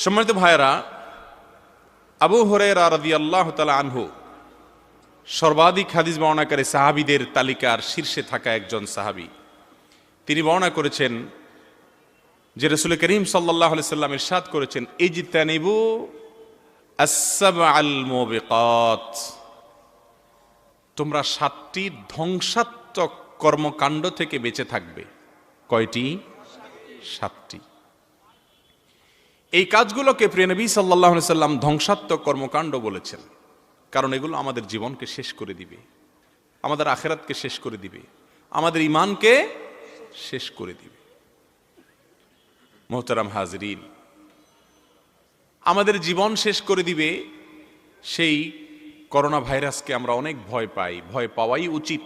সম্মানিত ভাইয়েরা, আবু হুরায়রা রাদিয়াল্লাহু তাআলা আনহু সর্বাধিক হাদিস বর্ণনাকারী সাহাবীদের তালিকার শীর্ষে থাকা একজন সাহাবী। তিনি বর্ণনা করেছেন যে রাসূল করিম সাল্লাল্লাহু আলাইহি সাল্লাম ইরশাদ করেছেন, ইজতানিবু আস-সাবআল মুবিকাত, তোমরা 7টি ধ্বংসাত্মক কর্মকাণ্ড থেকে বেঁচে থাকবে। কয়টি? 7টি। এই কাজগুলোকে প্রিয় নবী সাল্লাল্লাহু আলাইহি সাল্লাম ধ্বংসাত্মক কর্মকাণ্ড বলেছেন, কারণ এগুলো আমাদের জীবনকে শেষ করে দিবে, আমাদের আখিরাতকে শেষ করে দিবে, আমাদের ঈমানকে শেষ করে দিবে। মুহতারাম হাজরিন, আমাদের জীবন শেষ করে দিবে সেই করোনা ভাইরাসকে আমরা অনেক ভয় পাই, ভয় পাওয়াই উচিত,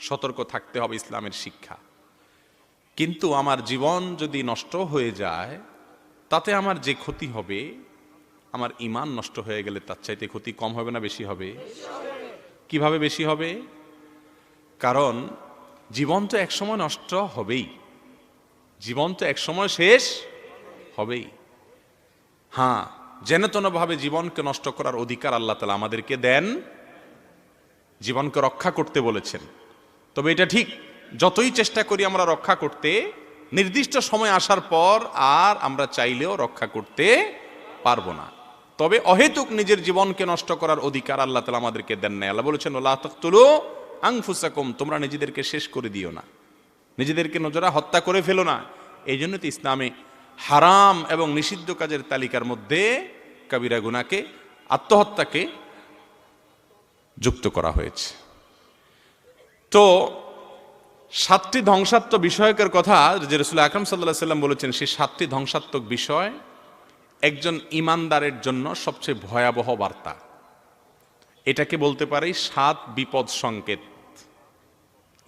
সতর্ক থাকতে হবে, ইসলামের শিক্ষা। কিন্তু আমার জীবন যদি নষ্ট হয়ে যায় তাতে আমার যে ক্ষতি হবে, আমার ঈমান নষ্ট হয়ে গেলে তার চাইতে ক্ষতি কম হবে না বেশি হবে? কিভাবে বেশি হবে? কারণ জীবন তো একসময় নষ্ট হবেই, জীবন তো একসময় শেষ হবেই। হ্যাঁ, যেনতেনভাবে জীবনকে নষ্ট করার অধিকার আল্লাহ তাআলা আমাদেরকে দেন, জীবনকে রক্ষা করতে বলেছেন। তবে এটা ঠিক, যতই চেষ্টা করি আমরা রক্ষা করতে, নির্দিষ্ট সময় আসার পর আর আমরা চাইলেও রক্ষা করতে পারবো না। তবে অহেতুক নিজের জীবনকে নষ্ট করার অধিকার আল্লাহ তাআলা আমাদেরকে দেন না। আল্লাহ বলেছেন, লা তাকতুলু আনফুসাকুম, তোমরা নিজেদেরকে শেষ করে দিও না, নিজেদেরকে নজরা হত্যা করে ফেলো না। এই জন্য তো ইসলামে হারাম এবং নিষিদ্ধ কাজের তালিকার মধ্যে কবিরা গুনাহকে, আত্মহত্যাকে যুক্ত করা হয়েছে। তো 7টি ধ্বংসাত্মক বিষয়কের কথা যে রাসূল আকরাম সাল্লাল্লাহু আলাইহি সাল্লাম বলেছেন, সেই 7টি ধ্বংসাত্মক বিষয় একজন ঈমানদারের জন্য সবচেয়ে ভয়াবহ বার্তা। এটাকে বলতে পারি 7 বিপদ সংকেত।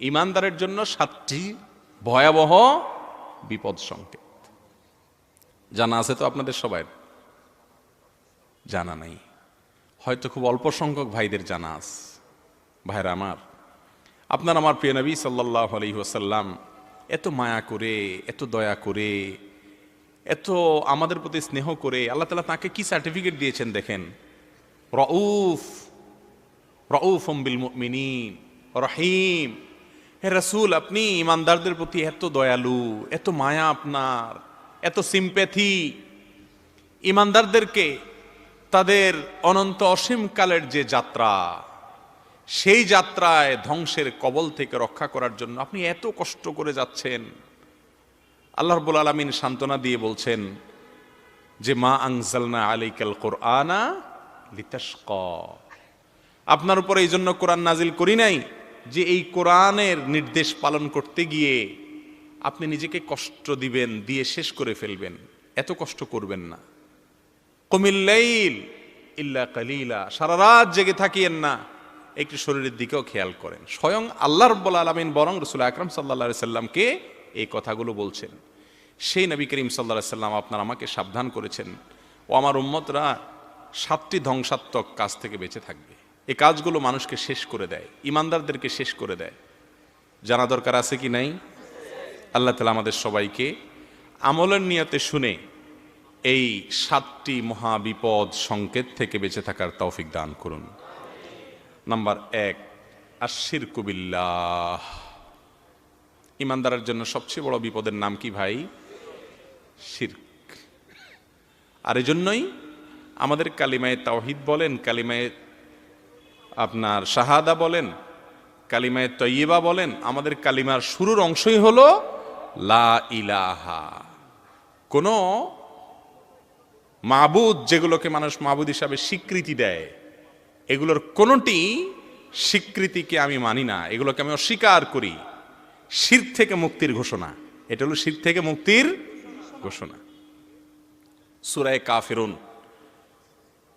ঈমানদারের জন্য 7টি ভয়াবহ বিপদ সংকেত। জানা আছে তো আপনাদের সবাই? জানা নাই, হয়তো খুব অল্প সংখ্যক ভাইদের জানা আছে। ভাইরা আমার, আপনার আমার প্রিয় নবী সাল্লাল্লাহু আলাইহি ওয়াসাল্লাম এত মায়া করে, এত দয়া করে, এত আমাদের প্রতি স্নেহ করে আল্লাহ তাআলা তাকে কি সার্টিফিকেট দিয়েছেন দেখেন, রউফুম বিল মুমিনিন রহিম। হে রাসূল, আপনি ঈমানদারদের প্রতি এত দয়ালু, এত মায়া আপনার, এত সিম্প্যাথি। ঈমানদারদেরকে তাদের অনন্ত অসীম কালের যে যাত্রা, সেই যাত্রায় ধ্বংসের কবল থেকে রক্ষা করার জন্য আপনি এত কষ্ট করে যাচ্ছেন। আল্লাহ রাব্বুল আলামিন সান্ত্বনা দিয়ে বলছেন যে, মা আনজালনা আলাইকাল কুরআনা লিতাশকা, আপনার উপরে এই জন্য কোরআন নাজিল করি নাই যে এই কোরআনের নির্দেশ পালন করতে গিয়ে আপনি নিজেকে কষ্ট দিবেন, দিয়ে শেষ করে ফেলবেন। এত কষ্ট করবেন না। কুমিল লাইল ইল্লা কালিলা, সারা রাত জেগে থাকিয়েন না, একটু শরীরের দিকেও খেয়াল করেন। স্বয়ং আল্লাহ রাব্বুল আলামিন বরং রাসূল আকরাম সাল্লাল্লাহু আলাইহি সাল্লামকে এই কথাগুলো বলছেন। সেই নবী করিম সাল্লাল্লাহু আলাইহি সাল্লাম আপনার আমাকে সাবধান করেছেন, ও আমার উম্মতরা 7টি ধ্বংসাত্মক কাজ থেকে বেঁচে থাকবে। এই কাজগুলো মানুষকে শেষ করে দেয়, ঈমানদারদেরকে শেষ করে দেয়। জানা দরকার আছে কি নাই? আল্লাহ তাআলা আমাদের সবাইকে আমলের নিয়তে শুনে এই 7টি মহাবিপদ সংকেত থেকে বেঁচে থাকার তৌফিক দান করুন। নাম্বার 1, আশ-শিরকু বিল্লাহ। ঈমানদারের জন্য সবচেয়ে বড় বিপদের নাম কি ভাই? শিরক। আর এজন্যই আমাদের কালিমায়ে তাওহীদ বলেন, কালিমায়ে আপনার শাহাদা বলেন, কালিমায়ে তয়্যিবা বলেন, আমাদের কালিমার শুরুর অংশই হলো লা ইলাহা। কোন মাবুদ, যেগুলোকে মানুষ মাবুদ হিসাবে স্বীকৃতি দেয়, এগুলোর কোনটি স্বীকৃতিকে আমি মানি না, এগুলোকে আমি অস্বীকার করি। শিরক থেকে মুক্তির ঘোষণা, এটা হলো শিরক থেকে মুক্তির ঘোষণা। সূরা কাফিরুন,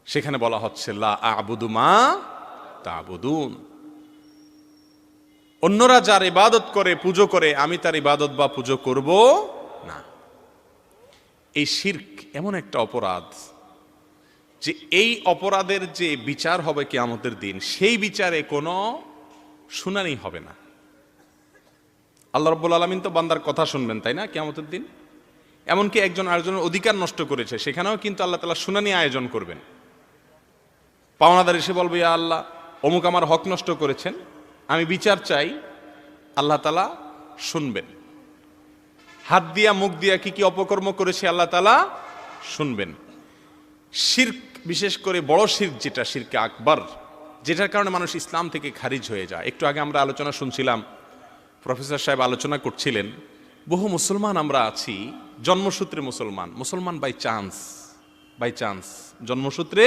সেখানে বলা হচ্ছে লা আ'বুদু মা তা'বুদুন, অন্যরা যার ইবাদত করে, পুজো করে, আমি তার ইবাদত বা পুজো করব না। এই শিরক এমন একটা অপরাধ যে এই অপরাধের যে বিচার হবে কিয়ামতের দিন, সেই বিচারে কোনো শুনানি হবে না। আল্লাহ রাব্বুল আলামিন তো বান্দার কথা শুনবেন, তাই না? কিয়ামতের দিন এমনকি একজন আরেকজনের অধিকার নষ্ট করেছে, সেখানেও কিন্তু আল্লাহ তাআলা শুনানি আয়োজন করবেন। পাওনাদার এসে বলবে, ইয়া আল্লাহ, অমুক আমার হক নষ্ট করেছেন, আমি বিচার চাই। আল্লাহ তাআলা শুনবেন। হাত দিয়া মুখ দিয়া কি কি অপকর্ম করেছে আল্লাহ তাআলা শুনবেন। শিরক, বিশেষ করে বড় শিরক যেটা, শিরকে আকবার, যেটার কারণে মানুষ ইসলাম থেকে খারিজ হয়ে যায়। একটু আগে আমরা আলোচনা শুনছিলাম, প্রফেসর সাহেব আলোচনা করছিলেন, বহু মুসলমান আমরা আছি জন্মসূত্রে মুসলমান, মুসলমান বাই চান্স জন্মসূত্রে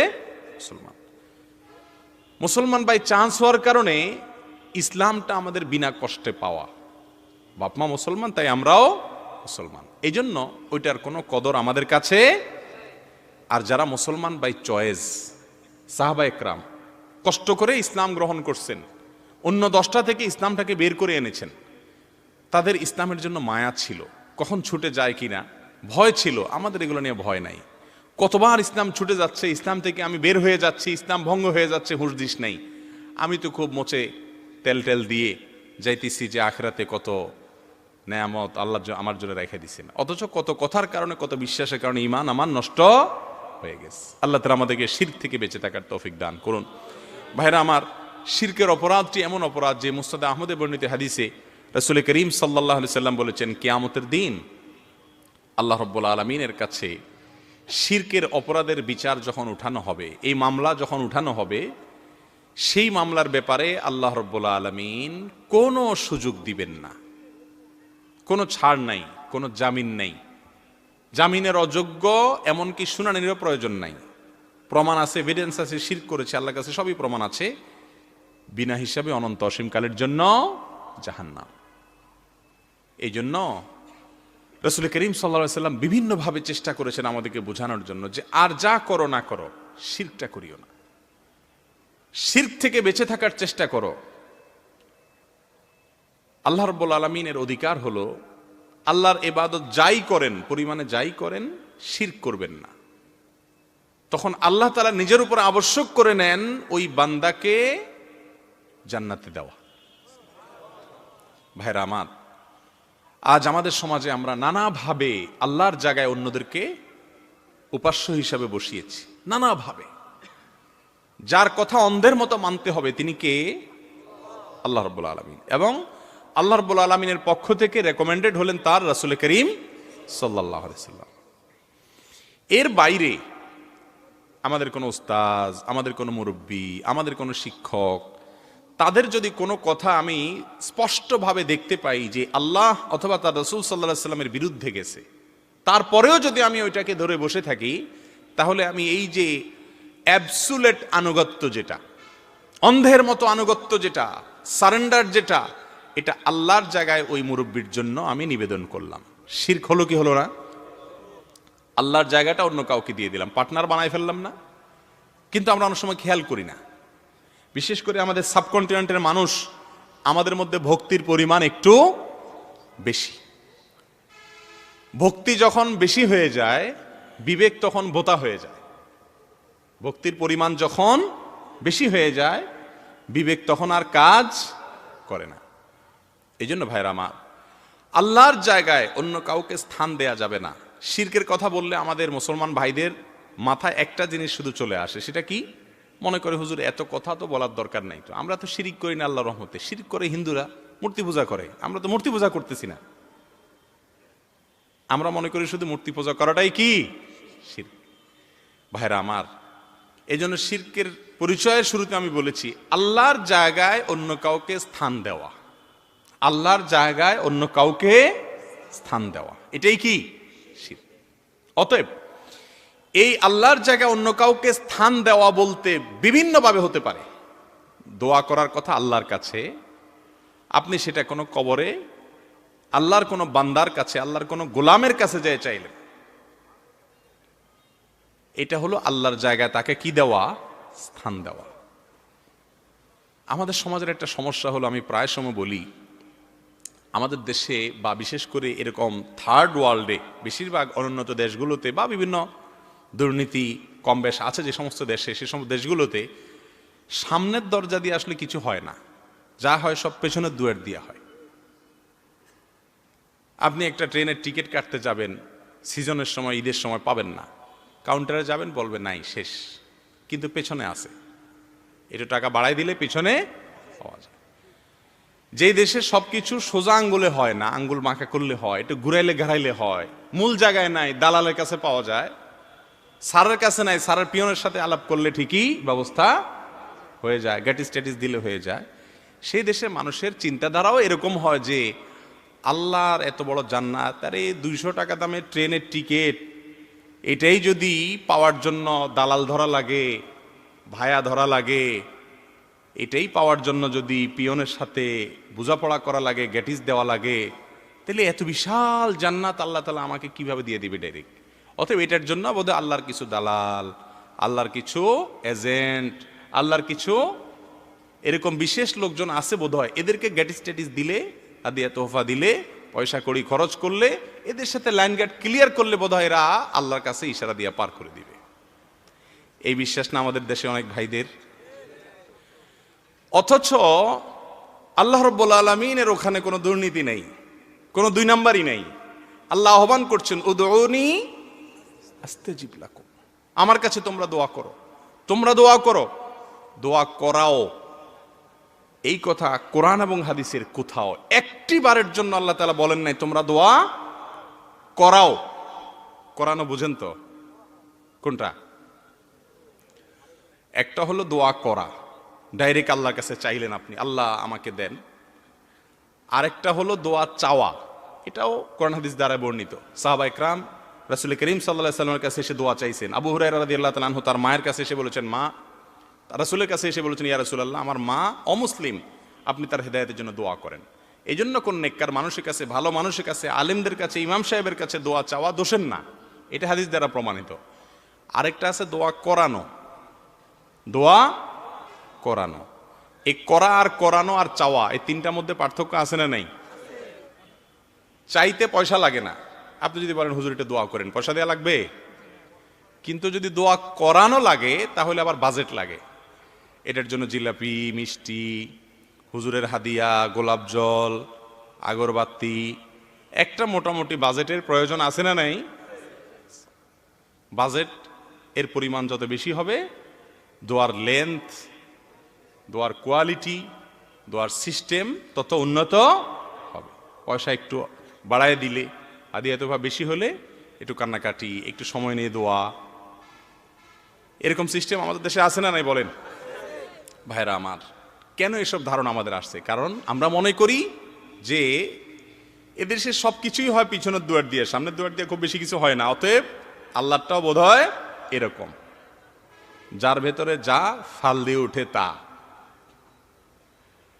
মুসলমান। মুসলমান বাই চান্স হওয়ার কারণে ইসলামটা আমাদের বিনা কষ্টে পাওয়া। বাপমা মুসলমান, তাই আমরাও মুসলমান, এই জন্য ওইটার কোনো কদর আমাদের কাছে। আর যারা মুসলমান বাই চয়েস, সাহাবা একরাম কষ্ট করে ইসলাম গ্রহণ করছেন, অন্য 10টা থেকে ইসলামটাকে বের করে এনেছেন, তাদের ইসলামের জন্য মায়া ছিল, কখন ছুটে যায় কিনা ভয় ছিল। আমাদের এগুলো নিয়ে ভয় নাই। কতবার ইসলাম ছুটে যাচ্ছে, ইসলাম থেকে আমি বের হয়ে যাচ্ছি, ইসলাম ভঙ্গ হয়ে যাচ্ছে, হুঁশ দিস নাই। আমি তো খুব মোচে তেল দিয়ে যাইতেছি যে আখিরাতে কত নেয়ামত আল্লাহ আমার জন্য রেখে দিচ্ছেন, অথচ কত কথার কারণে, কত বিশ্বাসের কারণে ঈমান আমার নষ্ট হয়ে গেছে। আল্লাহ তাআলা আমাদেরকে শিরক থেকে বেঁচে থাকার তৌফিক দান করুন। ভাইরা আমার, শিরকের অপরাধটি এমন অপরাধ যে মুসনাদে আহমদে বর্ণিত হাদিসে রাসূল করিম সাল্লাল্লাহু আলাইহি সাল্লাম বলেছেন, কিয়ামতের দিন আল্লাহ রাব্বুল আলামিনের কাছে শিরকের অপরাধের বিচার যখন উঠানো হবে, এই মামলা যখন উঠানো হবে, সেই মামলার ব্যাপারে আল্লাহ রাব্বুল আলামিন কোনো সুযোগ দিবেন না, কোনো ছাড় নাই, কোনো জামিন নাই। জামিনের অযোগ্য, এমনকি শুনানিরও প্রয়োজন নাই। প্রমাণ আছে, এভিডেন্স আছে, শিরক করেছে, আল্লাহর কাছে সবই প্রমাণ আছে। বিনা হিসাবে অনন্ত অসীমকালের জন্য জাহান্নাম। এই জন্য রাসূল করিম সাল্লাল্লাহু আলাইহি সাল্লাম বিভিন্নভাবে চেষ্টা করেছেন আমাদেরকে বোঝানোর জন্য যে আর যা করো না করো, শিরকটা করিও না, শিরক থেকে বেঁচে থাকার চেষ্টা করো। আল্লাহ রাব্বুল আলামিনের অধিকার হলো আল্লাহর ইবাদত যাই করেন, পরিমাণে যাই করেন, শিরক করবেন না। তখন আল্লাহ তাআলা নিজের উপর আবশ্যক করে নেন ওই বান্দাকে জান্নাতে দেওয়া। ভাইরা আমার, আজ আমাদের সমাজে আমরা নানাভাবে আল্লাহর জায়গায় অন্যদেরকে উপাস্য হিসাবে বসিয়েছি, নানাভাবে। যার কথা অন্ধের মতো মানতে হবে তিনি কে? আল্লাহ রাব্বুল আলামিন। এবং আল্লাহ রাব্বুল আলামিনের পক্ষ থেকে রেকমেন্ডেড হলেন তার রাসূল করিম সাল্লাল্লাহু আলাইহি সাল্লাম। এর বাইরে আমাদের কোনো উস্তাজ, আমাদের কোনো মুরব্বী, আমাদের কোনো শিক্ষক, তাদের যদি কোনো কথা আমি স্পষ্টভাবে দেখতে পাই যে আল্লাহ অথবা তার রাসূল সাল্লাল্লাহু আলাইহি সাল্লামের বিরুদ্ধে গেছে, তারপরেও যদি আমি ওইটাকে ধরে বসে থাকি, তাহলে আমি এই যে অ্যাবসুলেট আনুগত্য, যেটা অন্ধের মতো আনুগত্য, যেটা সারেন্ডার, যেটা এটা আল্লাহর জায়গায় ওই মুরব্বীর জন্য আমি নিবেদন করলাম। শিরক হলো কি হলো না? আল্লাহর জায়গাটা অন্য কাউকে দিয়ে দিলাম, পার্টনার বানাই ফেললাম না? কিন্তু আমরা অনেক সময় খেয়াল করি না। বিশেষ করে আমাদের সাবকন্টিনেন্টের মানুষ, আমাদের মধ্যে ভক্তির পরিমাণ একটু বেশি। ভক্তি যখন বেশি হয়ে যায়, বিবেক তখন বোতা হয়ে যায়। ভক্তির পরিমাণ যখন বেশি হয়ে যায়, বিবেক তখন আর কাজ করে না। এই জন্য ভাইরা আমার, আল্লাহর জায়গায় অন্য কাউকে স্থান দেয়া যাবে না। শিরকের কথা বললে আমাদের মুসলমান ভাইদের মাথায় একটা জিনিস শুধু চলে আসে, সেটা কি? মনে করে হুজুর এত কথা তো বলার দরকার নাই, তো আমরা তো শিরিক করি না আল্লাহর রহমতে। শিরিক করে হিন্দুরা, মূর্তি পূজা করে, আমরা তো মূর্তি পূজা করতেছি না। আমরা মনে করি শুধু মূর্তি পূজা করাটাই কি শিরক। ভাইরা আমার, এই জন্য শিরকের পরিচয়ের শুরুতে আমি বলেছি আল্লাহর জায়গায় অন্য কাউকে স্থান দেওয়া, আল্লাহর জায়গায় অন্য কাউকে স্থান দেওয়া, এটাই কি শিরক। অতএব এই আল্লাহর জায়গায় অন্য কাউকে স্থান দেওয়া বলতে বিভিন্নভাবে হতে পারে। দোয়া করার কথা আল্লাহর কাছে, আপনি সেটা কোনো কবরে, আল্লাহর কোনো বান্দার কাছে, আল্লাহর কোনো গোলামের কাছে যেয়ে চাইলেন, এটা হলো আল্লাহর জায়গায় তাকে কি দেওয়া? স্থান দেওয়া। আমাদের সমাজের একটা সমস্যা হলো, আমি প্রায় সময় বলি, আমাদের দেশে বা বিশেষ করে এরকম থার্ড ওয়ার্ল্ডে, বেশিরভাগ অনুন্নত দেশগুলোতে বা বিভিন্ন দুর্নীতি কম বেশ আছে যে সমস্ত দেশে, সে সমস্ত দেশগুলোতে সামনের দরজা দিয়ে আসলে কিছু হয় না, যা হয় সব পেছনের দুয়ার দিয়ে হয়। আপনি একটা ট্রেনের টিকিট কাটতে যাবেন, সিজনের সময়, ঈদের সময় পাবেন না। কাউন্টারে যাবেন, বলবে নাই, শেষ। কিন্তু পেছনে আছে, একটু টাকা বাড়াই দিলে পিছনে পাওয়া যায়। যেই দেশে সবকিছু সোজা আঙ্গুলে হয় না, আঙ্গুল মাখা করলে হয়, একটু ঘুরাইলে ঘাড়াইলে হয়, মূল জায়গায় নাই, দালালের কাছে পাওয়া যায়, স্যারের কাছে নাই, স্যারের পিয়নের সাথে আলাপ করলে ঠিকই ব্যবস্থা হয়ে যায়, গ্যাটিস ট্যাটিস দিলে হয়ে যায়। সেই দেশে মানুষের চিন্তাধারাও এরকম হয় যে আল্লাহর এত বড় জান্নাত, আরে 200 টাকা দামের ট্রেনের টিকিট, এটাই যদি পাওয়ার জন্য দালাল ধরা লাগে, ভায়া ধরা লাগে, এটাই পাওয়ার জন্য যদি পিয়নের সাথে বোঝাপড়া করা লাগে, গ্যাটিস দেওয়া লাগে, তাহলে এত বিশাল জান্নাত আল্লাহ তাআলা আমাকে কিভাবে দিয়ে দিবে ডাইরেক্ট? অতএব এটার জন্য বোধহয় আল্লাহর কিছু দালাল, আল্লাহর কিছু এজেন্ট, আল্লাহর কিছু এরকম বিশেষ লোকজন আছে বোধহয়, এদেরকে গ্যাটিস ট্যাটিস দিলে, হাদিয়া তোহফা দিলে, পয়সা কড়ি খরচ করলে, এদের সাথে লাইন গেট ক্লিয়ার করলে বোধহয় এরা আল্লাহর কাছে ইশারা দিয়ে পার করে দিবে। এই বিশ্বাস না আমাদের দেশে অনেক ভাইদের? অথচ আল্লাহ রাব্বুল আলামিনের ওখানে কোনো দুর্নীতি নেই, কোনো দুই নাম্বারই নেই। আল্লাহ আহ্বান করছেন, উদউনি আস্তাজিব লাকুম, আমার কাছে তোমরা দোয়া করো, তোমরা দোয়া করো, দোয়া করাও। এই কথা কোরআন এবং হাদিসের কোথাও একটি বারের জন্য আল্লাহ তাআলা বলেন নাই তোমরা দোয়া করাও। করানো বুঝেন তো কোনটা? একটা হলো দোয়া করা, ডাইরেক্ট আল্লাহর কাছে চাইলেন আপনি, আল্লাহ আমাকে দেন। আরেকটা হলো দোয়া চাওয়া, এটাও কোরআন হাদিস দ্বারা বর্ণিত। সাহাবা ইকরাম রাসূল করিম সাল্লাল্লাহু আলাইহি ওয়াসাল্লামের কাছে এসে দোয়া চাইছেন। আবু হুরায়রা রাদিয়াল্লাহু তাআলা আনহু তার মায়ের কাছে এসে বলেছেন, মা, রাসূলের কাছে এসে বলেছেন, ইয়া রাসূলুল্লাহ, আমার মা অমুসলিম, আপনি তার হেদায়েতের জন্য দোয়া করেন। এই জন্য কোন নেককার মানুষের কাছে, ভালো মানুষের কাছে, আলেমদের কাছে, ইমাম সাহেবের কাছে দোয়া চাওয়া দোষের না, এটা হাদিস দ্বারা প্রমাণিত। আরেকটা আছে দোয়া করানো, দোয়া করানো। এই করা আর করানো আর চাওয়া, এই তিনটার মধ্যে পার্থক্য আছে না নাই? চাইতে পয়সা লাগে না, আপনি যদি বলেন হুজুর এটা দোয়া করেন, পয়সা দেওয়া লাগবে। কিন্তু যদি দোয়া করানো লাগে তাহলে আবার বাজেট লাগে। এটার জন্য জিলাপি, মিষ্টি, হুজুরের হাদিয়া, গোলাপ জল, আগরবাতি, একটা মোটামুটি বাজেটের প্রয়োজন আছে না নাই? বাজেট এর পরিমাণ যত বেশি হবে, দোয়ার লেন্থ, দোয়ার কোয়ালিটি, দোয়ার সিস্টেম তত উন্নত হবে। পয়সা একটু বাড়ায় দিলে, হাদিয়া তোফা বেশি হলে একটু কান্নাকাটি, একটু সময় নিয়ে দোয়া, এরকম সিস্টেম আমাদের দেশে আছে না নাই বলেন? ভাইরা আমার, কেন এসব ধারণা আমাদের আসছে? কারণ আমরা মনে করি যে এদেশে সব কিছুই হয় পিছনের দুয়ার দিয়ে, সামনের দুয়ার দিয়ে খুব বেশি কিছু হয় না। অতএব আল্লাহটাও বোধ হয় এরকম, যার ভেতরে যা ফাল দিয়ে উঠে তা।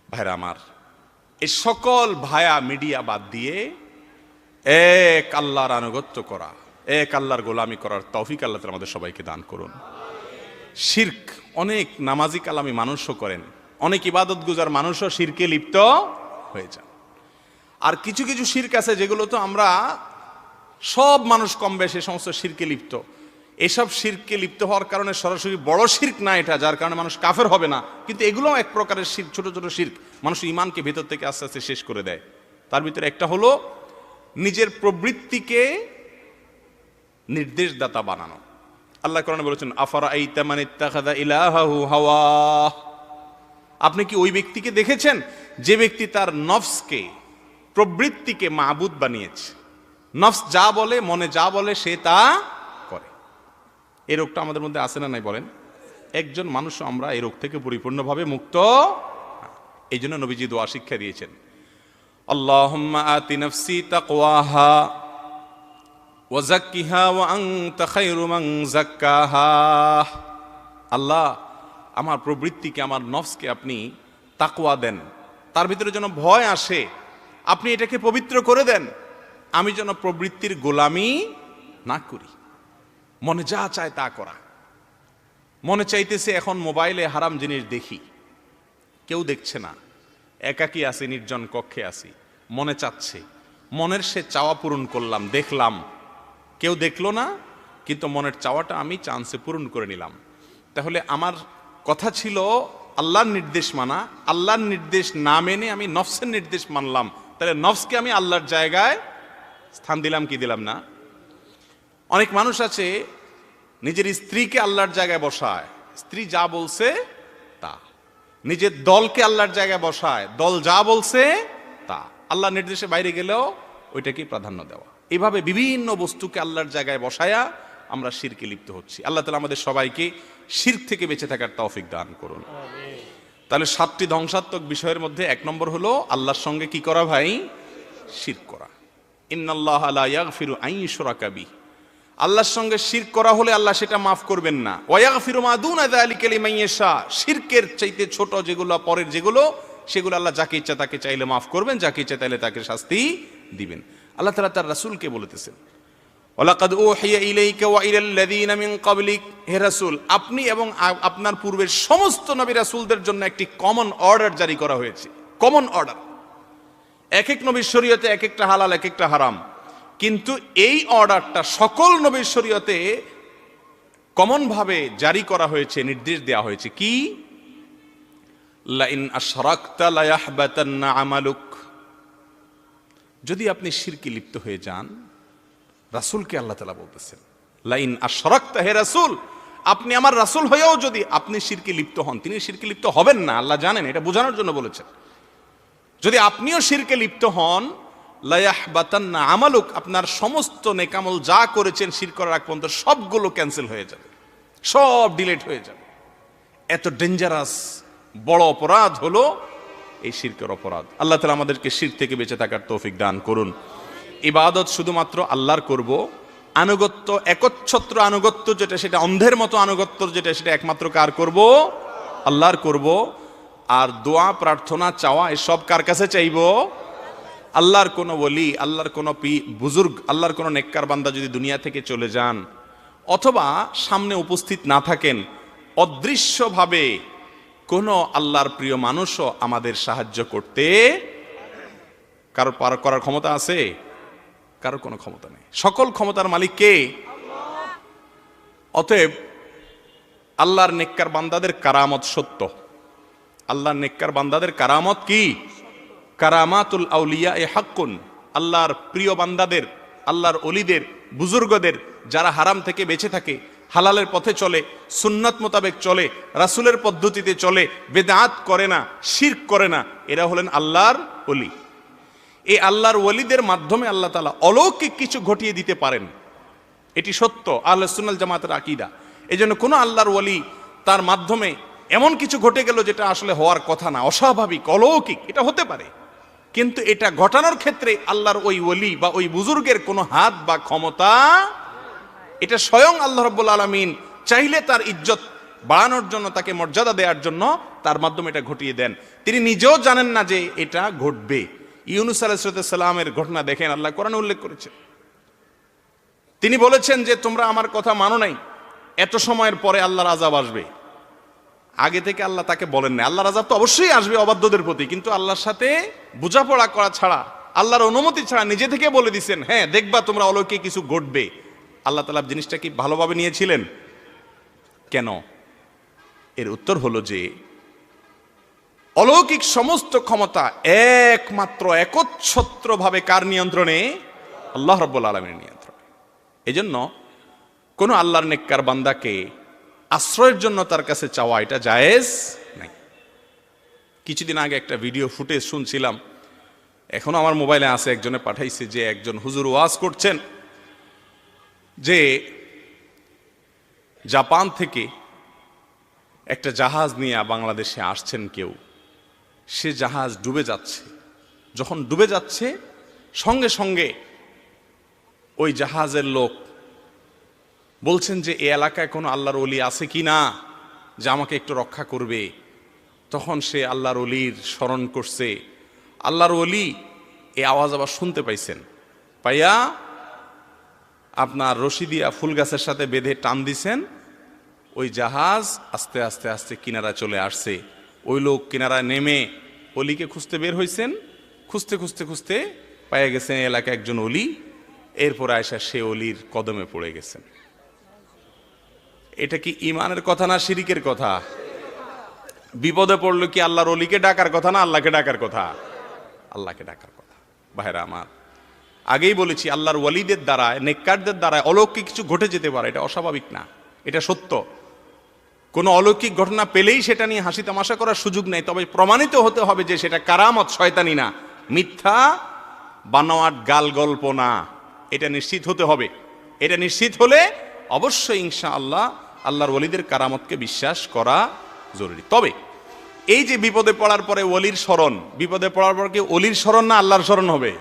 ভাইরা আমার, এই সকল ভায়া মিডিয়া বাদ দিয়ে এক আল্লাহর আনুগত্য করা, এক আল্লাহর গোলামি করার তৌফিক আল্লাহ তাআলা আমাদের সবাইকে দান করুন। শিরক, অনেক নামাজি কালামি মানুষও করেন, অনেক ইবাদত গুজার মানুষও শিরকে লিপ্ত হয়ে যান। আর কিছু কিছু শিরক আছে যেগুলো তো আমরা সব মানুষ কম বেশি সমস্ত শিরকে লিপ্ত। এসব শিরকে লিপ্ত হওয়ার কারণে সরাসরি বড় শিরক না এটা, যার কারণে মানুষ কাফের হবে না, কিন্তু এগুলোও এক প্রকারের শিরক, ছোট ছোট শিরক, মানুষ ইমানকে ভেতর থেকে আস্তে আস্তে শেষ করে দেয়। তার ভিতরে একটা হলো নিজের প্রবৃত্তিকে নির্দেশদাতা বানানো। আল্লাহ কোরআনে বলেছেন, আফারাআইতা মান ইত্তাখাযা ইলাহাহু হাওয়া, আপনি কি ওই ব্যক্তিকে দেখেছেন যে ব্যক্তি তার নফসকে, প্রবৃত্তিকে মাবুদ বানিয়েছে? নফস যা বলে, মনে যা বলে সে তা করে। এই রোগটা আমাদের মধ্যে আছে না নাই বলেন? একজন মানুষ আমরা এই রোগ থেকে পরিপূর্ণভাবে মুক্ত। এই জন্য নবীজি দোয়া শিক্ষা দিয়েছেন, আল্লাহুম্মা আতি নাফসি তাকওয়াহা ওয়া যাক্কিহা ওয়া আনতা খায়রু মান যাক্কাহা। আল্লাহ, আমার প্রবৃত্তিকে, আমার নফসকে আপনি তাকওয়া দেন, তার ভিতরে যেন ভয় আসে, আপনি এটাকে পবিত্র করে দেন, আমি যেন প্রবৃত্তির গোলামি না করি, মনে যা চায় তা করা। মনে চাইতেছে এখন মোবাইলে হারাম জিনিস দেখি, কেউ দেখছে না, একাকী আছি, নির্জন কক্ষে আছি, মনে চাচ্ছে, মনের সে চাওয়া পূরণ করলাম, দেখলাম, কেউ দেখলো না, কিন্তু মনের চাওয়াটা আমি চান্সে পূরণ করে নিলাম। তাহলে আমার কথা ছিল আল্লাহর নির্দেশ মানা, আল্লাহর নির্দেশ না মেনে আমি নফসের নির্দেশ মানলাম, তাহলে নফসকে আমি আল্লাহর জায়গায় স্থান দিলাম কি দিলাম না? অনেক মানুষ আছে নিজের স্ত্রীকে আল্লাহর জায়গায় বসায়, স্ত্রী যা বলছে তা। নিজের দলকে আল্লাহর জায়গায় বসায়, দল যা বলছে তা। আল্লাহর নির্দেশে বাইরে গেলেও ওইটাকেই প্রাধান্য দেওয়া। এভাবে বিভিন্ন বস্তুকে আল্লাহর জায়গায় বসায়া আমরা শিরকে লিপ্ত হচ্ছি। আল্লাহ তাআলা আমাদের সবাইকে শিরক থেকে বেঁচে থাকার তৌফিক দান করুন। তাহলে 7টি ধ্বংসাত্মক বিষয়ের মধ্যে 1 নম্বর হলো আল্লাহর সঙ্গে কি করা ভাই? শিরক করা। ইন্নাল্লাহা লা ইয়াগফিরু আন ইউশরাকা বিহি, আল্লাহর সঙ্গে শিরক করা হলে আল্লাহ সেটা মাফ করবেন না। ওয়া ইয়াগফিরু মা দুনা যালিকা লিমান ইয়াশা, শিরকের চাইতে ছোট যেগুলো, পরের যেগুলো, সেগুলো আল্লাহ যাকে ইচ্ছা তাকে চাইলে মাফ করবেন, যাকে ইচ্ছা তাইলে তাকে শাস্তি দিবেন। আল্লাহ তাআলা তার রাসূলকে বলতেছেন, ওয়ালাকাদ উহিয়া ইলাইকা ওয়া ইলাল লাযিনা মিন ক্বাবলিক, হে রাসূল আপনি এবং আপনার পূর্বের সমস্ত নবী রাসূলদের জন্য একটি কমন অর্ডার জারি করা হয়েছে। কমন অর্ডার, এক এক নবীর শরীয়তে এক একটা হালাল, এক একটা হারাম, কিন্তু এই অর্ডারটা সকল নবীর শরীয়তে কমন ভাবে জারি করা হয়েছে, নির্দেশ দেওয়া হয়েছে। কি? লা ইন আশরাকতা লা ইয়াহবাতান্না আমালুক, যদি আপনি শিরকে লিপ্ত হয়ে যান, রাসূলকে আল্লাহ তাআলা বলতেছেন লা ইন আশরাকতা, হে রাসূল আপনি আমার রাসূল হয়েও যদি আপনি শিরকে লিপ্ত হন, তিনি শিরকে লিপ্ত হবেন না, আল্লাহ জানেন, এটা বোঝানোর জন্য বলেছেন। যদি আপনিও শিরকে লিপ্ত হন, লা ইয়াহবাতান্না আমালুক, আপনার সমস্ত নেকামল যা করেছেন শিরক করার আগ পর্যন্ত সবগুলো ক্যান্সেল হয়ে যাবে, সব ডিলিট হয়ে যাবে। এত ডেঞ্জারাস বড় অপরাধ হলো এই শিরকের অপরাধ। আল্লাহ তাআলা আমাদেরকে শিরক থেকে বেঁচে থাকার তৌফিক দান করুন। ইবাদত শুধুমাত্র আল্লাহর করব, আনুগত্য, একচ্ছত্র আনুগত্য যেটা, সেটা অন্ধের মতো আনুগত্য যেটা, সেটা একমাত্র কার করব? আল্লাহর করব। আর দোয়া, প্রার্থনা, চাওয়া এসব কার কাছে চাইব? আল্লাহর কোন ওলি, আল্লাহর কোন বুজুর্গ, আল্লাহর কোন নেককার বান্দা যদি দুনিয়া থেকে চলে যান অথবা সামনে উপস্থিত না থাকেন, অদৃশ্যভাবে কোন আল্লাহর প্রিয় মানুষও আমাদের সাহায্য করতে কারো করার ক্ষমতা আছে? কারো কোনো ক্ষমতা নেই। সকল ক্ষমতার মালিক কে? অতএব আল্লাহর নেককার বান্দাদের কারামত সত্য। আল্লাহর নেককার বান্দাদের কারামত কি? কারামাতুল আউলিয়া এ হাক্কুন। আল্লাহর প্রিয় বান্দাদের, আল্লাহর ওলিদের, বুজুর্গদের, যারা হারাম থেকে বেঁচে থাকে, হালালের পথে চলে, সুন্নাত মোতাবেক চলে, রাসূলের পদ্ধতিতে চলে, বেদাত করে না, শিরক করে না, এরা হলেন আল্লাহর ওলি। এই আল্লাহর ওলিদের মাধ্যমে আল্লাহ তাআলা অলৌকিক কিছু ঘটিয়ে দিতে পারেন, এটি সত্য, আহলে সুন্নাত জামাতের আকীদা। এজন্য কোন আল্লাহর ওলি তার মাধ্যমে এমন কিছু ঘটে গেল যেটা আসলে হওয়ার কথা না, অস্বাভাবিক, অলৌকিক, এটা হতে পারে, কিন্তু এটা ঘটানোর ক্ষেত্রে আল্লাহর ওই ওলি বা ওই বুজুর্গের কোনো হাত বা ক্ষমতা, এটা স্বয়ং আল্লাহ রাব্বুল আলামিন চাইলে তার ইজ্জত বাড়ানোর জন্য, তাকে মর্যাদা দেওয়ার জন্য তার মাধ্যমে এটা ঘটিয়ে দেন। তিনি নিজেও জানেন না যে এটা ঘটবে। ইউনূস আলাইহিস সালামের ঘটনা দেখেন, আল্লাহ কোরআনে উল্লেখ করেছেন। তিনি বলেছেন যে তোমরা আমার কথা মানো নাই, এত সময়ের পরে আল্লাহর আযাব আসবে। আগে থেকে আল্লাহ তাকে বলেন না, আল্লাহর আযাব তো অবশ্যই আসবে অবাধ্যদের প্রতি, কিন্তু আল্লাহর সাথে বোঝাপড়া করা ছাড়া, আল্লাহর অনুমতি ছাড়া নিজে থেকে বলে দিচ্ছেন, হ্যাঁ দেখবা তোমরা অলৌকিক কিছু ঘটবে। আল্লাহ তাআলা জিনিসটা কি ভালোভাবে নিয়েছিলেন? কেন? এর উত্তর হলো যে অলৌকিক সমস্ত ক্ষমতা একমাত্র একচ্ছত্র ভাবে কার নিয়ন্ত্রণে? আল্লাহ রাব্বুল আলামিনের নিয়ন্ত্রণে। এজন্য কোন আল্লাহর নেককার বান্দাকে আশ্রয়ের জন্য তার কাছে চাওয়া এটা জায়েজ নাই। কিছুদিন আগে একটা ভিডিও ফুটেজ শুনছিলাম, এখনো আমার মোবাইলে আছে, একজনে পাঠাইছে, যে একজন হুজুর ওয়াজ করছেন যে জাপান থেকে একটা জাহাজ নিয়ে বাংলাদেশে আসছেন কেউ, সে জাহাজ ডুবে যাচ্ছে। যখন ডুবে যাচ্ছে সঙ্গে সঙ্গে ওই জাহাজের লোক বলছেন যে এই এলাকায় কোনো আল্লাহর ওলি আছে কি না, যে আমাকে একটু রক্ষা করবে। তখন সে আল্লাহর ওলির স্মরণ করছে। আল্লাহর ওলি এই আওয়াজ আবার শুনতে পাইছেন, পাইয়া আপনার রশি দিয়া ফুল গাছের সাথে বেঁধে টান দিছেন, ওই জাহাজ আস্তে আস্তে আস্তে কিনারা চলে আসছে। ওই লোক কিনারায় নেমে অলিকে খুঁজতে বের হয়েছেন, খুঁজতে খুঁজতে খুঁজতে পাইয়া গেছেন এলাকায় একজন অলি। এরপর আয়সা সে অলির কদমে পড়ে গেছেন। এটা কি ইমানের কথা না শিরিকের কথা? বিপদে পড়লো কি আল্লাহর অলিকে ডাকার কথা না আল্লাহকে ডাকার কথা? আল্লাহকে ডাকার কথা। ভাইরা আমার, আগেই বলেছি, আল্লাহর ওয়ালিদের দ্বারা, নেককারদের দ্বারা অলৌকিক কিছু ঘটে যেতে পারে, এটা অস্বাভাবিক না, এটা সত্য। কোনো অলৌকিক ঘটনা পেলেই সেটা নিয়ে হাসি তামাশা করার সুযোগ নেই, তবে প্রমাণিত হতে হবে যে সেটা কারামত, শয়তানি না, মিথ্যা বানোয়াট গাল গল্প না, এটা নিশ্চিত হতে হবে। এটা নিশ্চিত হলে অবশ্যই ইনশাআল্লাহ আল্লাহর ওয়ালিদের কারামতকে বিশ্বাস করা জরুরি। তবে এই যে বিপদে পড়ার পরে ওলির স্মরণ, বিপদে পড়ার পর কি ওলির স্মরণ না আল্লাহর স্মরণ হবে?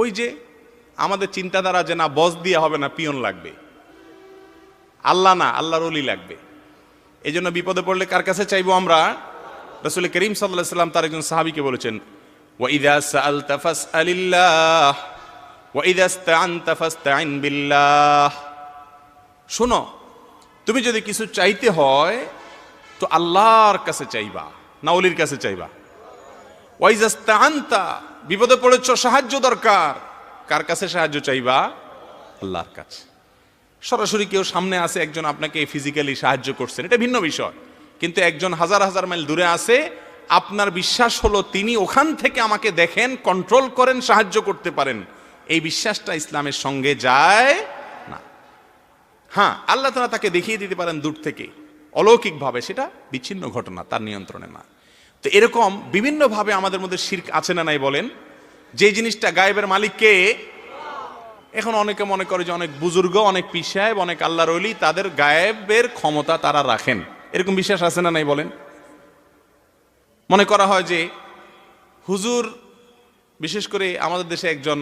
ওই যে আমাদের চিন্তাধারা যে না বস দিয়ে হবে না, পিয়ন লাগবে, আল্লাহ না, আল্লাহর ওলি লাগবে। এই জন্য বিপদে পড়লে কার কাছে চাইবো আমরা? রাসূল করিম সাল্লাল্লাহু আলাইহি ওয়াসাল্লাম তার একজন সাহাবীকে বলেছেন, ওয়াইদা সাআলতা ফাসআলিল্লাহ ওয়াইদা ইসতাআনতা ফাসতাইন বিল্লাহ। শোনো, তুমি যদি কিছু চাইতে হয় তো আল্লাহর কাছে চাইবা, না ওলির কাছে চাইবা? ওয়াইদা ইসতাআনতা, বিপদে পড়েছ, সাহায্য দরকার, কার কাছে সাহায্য চাইবা? আল্লাহর কাছে। সরাসরি কেউ সামনে আছে, একজন আপনাকে ফিজিক্যালি সাহায্য করছেন, এটা ভিন্ন বিষয়, কিন্তু একজন হাজার হাজার মাইল দূরে আছে, আপনার বিশ্বাস হলো তিনি ওখান থেকে আমাকে দেখেন, কন্ট্রোল করেন, সাহায্য করতে পারেন, এই বিশ্বাসটা ইসলামের সঙ্গে যায় না। হ্যাঁ, আল্লাহ তাআলা তাকে দেখিয়ে দিতে পারেন দূর থেকে অলৌকিকভাবে, সেটা বিচ্ছিন্ন ঘটনা, তার নিয়ন্ত্রণে না। তো এরকম বিভিন্নভাবে আমাদের মধ্যে শিরক আছে না নাই বলেন? যে জিনিসটা গায়েবের মালিক কে? এখন অনেকে মনে করে যে অনেক বুজুর্গ, অনেক পীর সাহেব, অনেক আল্লাহর ওলি, তাদের গায়েবের ক্ষমতা তারা রাখেন, এরকম বিশ্বাস আছে না নাই বলেন? মনে করা হয় যে হুজুর, বিশেষ করে আমাদের দেশে একজন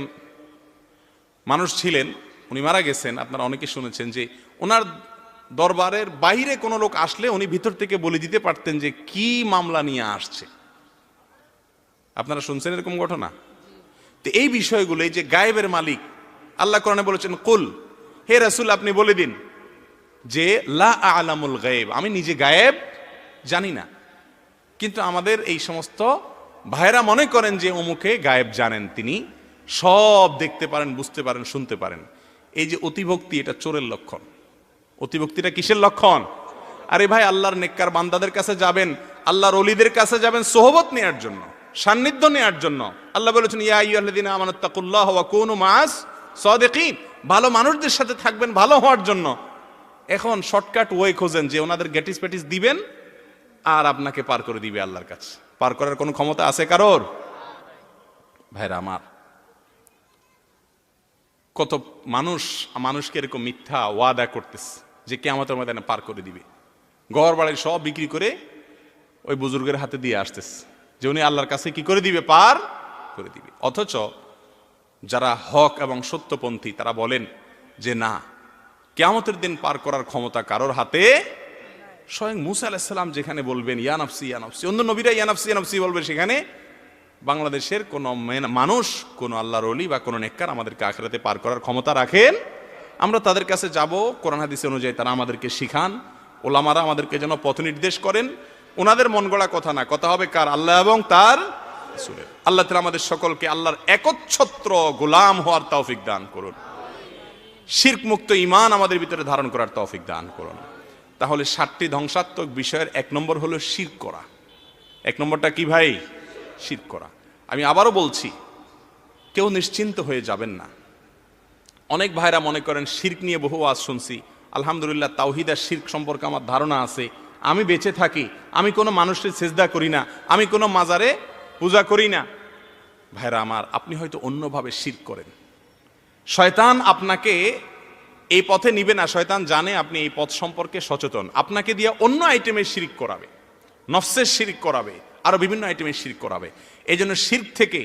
মানুষ ছিলেন, উনি মারা গেছেন, আপনারা অনেকে শুনেছেন, যে ওনার দরবারের বাইরে কোনো লোক আসলে উনি ভিতর থেকে বলে দিতে পারতেন যে কি মামলা নিয়ে আসছে। আপনারা শুনছেন এরকম ঘটনা? তো এই বিষয়গুলো, এই যে গায়েবের মালিক, আল্লাহ কোরআনে বলেছেন, কুল, হে রাসূল আপনি বলে দিন যে লা আ'লামুল গায়ব, আমি নিজে গায়েব জানি না। কিন্তু আমাদের এই সমস্ত ভাইরা মনে করেন যে অমুকে গায়েব জানেন, তিনি সব দেখতে পারেন, বুঝতে পারেন, শুনতে পারেন। এই যে অতিভক্তি, এটা চোরের লক্ষণ। অতিভক্তিটা কিসের লক্ষণ? আরে ভাই, আল্লাহর নেককার বান্দাদের কাছে যাবেন, আল্লাহর ওলিদের কাছে যাবেন সোহবত নেয়ার জন্য, সান্নিধ্য নেয়ার জন্য। আল্লাহ বলেছেন, ইয়া আইয়ুহাল্লাযীনা আমানুত্তাকুল্লাহ ওয়া কুনু মাআস সাদিকিন, ভালো মানুষদের সাথে থাকবেন ভালো হওয়ার জন্য। এখন শর্টকাট ওয়ে খোঁজেন যে ওনাদের গেটিস পেটিস দিবেন আর আপনাকে পার করে দিবে আল্লাহর কাছে। পার করার কোনো ক্ষমতা আছে কারোর? ভাইরা আমার, কত মানুষকে এরকম মিথ্যা ওয়াদা করতেছে যে কিয়ামতের ময়দানে পার করে দিবে, ঘর বাড়ির সব বিক্রি করে ওই বুজুর্গের হাতে দিয়ে আসতেছে যে উনি আল্লাহর কাছে কি করে দিবে? পার করে দিবে। অথচ যারা হক এবং সত্যপন্থী তারা বলেন যে না, কিয়ামতের দিন পার করার ক্ষমতা কারোর হাতে। স্বয়ং মুসা আলাইহিস সালাম যেখানে বলবেন ইয়া নাফসি ইয়া নাফসি, অন্য নবীরা ইয়া নাফসি ইয়া নাফসি বলবে, সেখানে বাংলাদেশের কোন মানুষ, কোন আল্লাহর ওলি বা কোন নেককার আমাদেরকে আখিরাতে পার করার ক্ষমতা রাখেন? আমরা তাদের কাছে যাব, কোরআন হাদিস অনুযায়ী তারা আমাদেরকে শিখান, ওলামারা আমাদেরকে যেন পথ নির্দেশ করেন। ওনাদের মন গড়া কথা না, কথা হবে কার? আল্লাহ এবং তার রাসূলের। আল্লাহ তাআলা আমাদের সকলকে আল্লাহর একচ্ছত্র গোলাম হওয়ার তৌফিক দান করুন, শিরক মুক্ত ঈমান আমাদের ভিতরে ধারণ করার তৌফিক দান করুন। তাহলে 7টি ধ্বংসাত্মক বিষয়ের 1 নম্বর হলো শিরক করা। 1 নম্বরটা কি ভাই? শিরক করা। আমি আবারও বলছি, কেউ নিশ্চিন্ত হয়ে যাবেন না। অনেক ভাইরা মনে করেন শিরক নিয়ে বহু ওয়াজ শুনছি, আলহামদুলিল্লাহ তাওহীদ আর শিরক সম্পর্কে আমার ধারণা আছে, আমি বেঁচে থাকি, আমি কোনো মানুষের সিজদা করি না, আমি কোনো মাজারে পূজা করি না। ভাইরা আমার, আপনি হয়তো অন্যভাবে শিরক করেন। শয়তান আপনাকে এই পথে নিবে না, শয়তান জানে আপনি এই পথ সম্পর্কে সচেতন, আপনাকে দিয়ে অন্য আইটেমের শিরক করাবে, নফসের শিরক করাবে, আরো বিভিন্ন আইটেমের শিরক করাবে। এই জন্য শিরক থেকে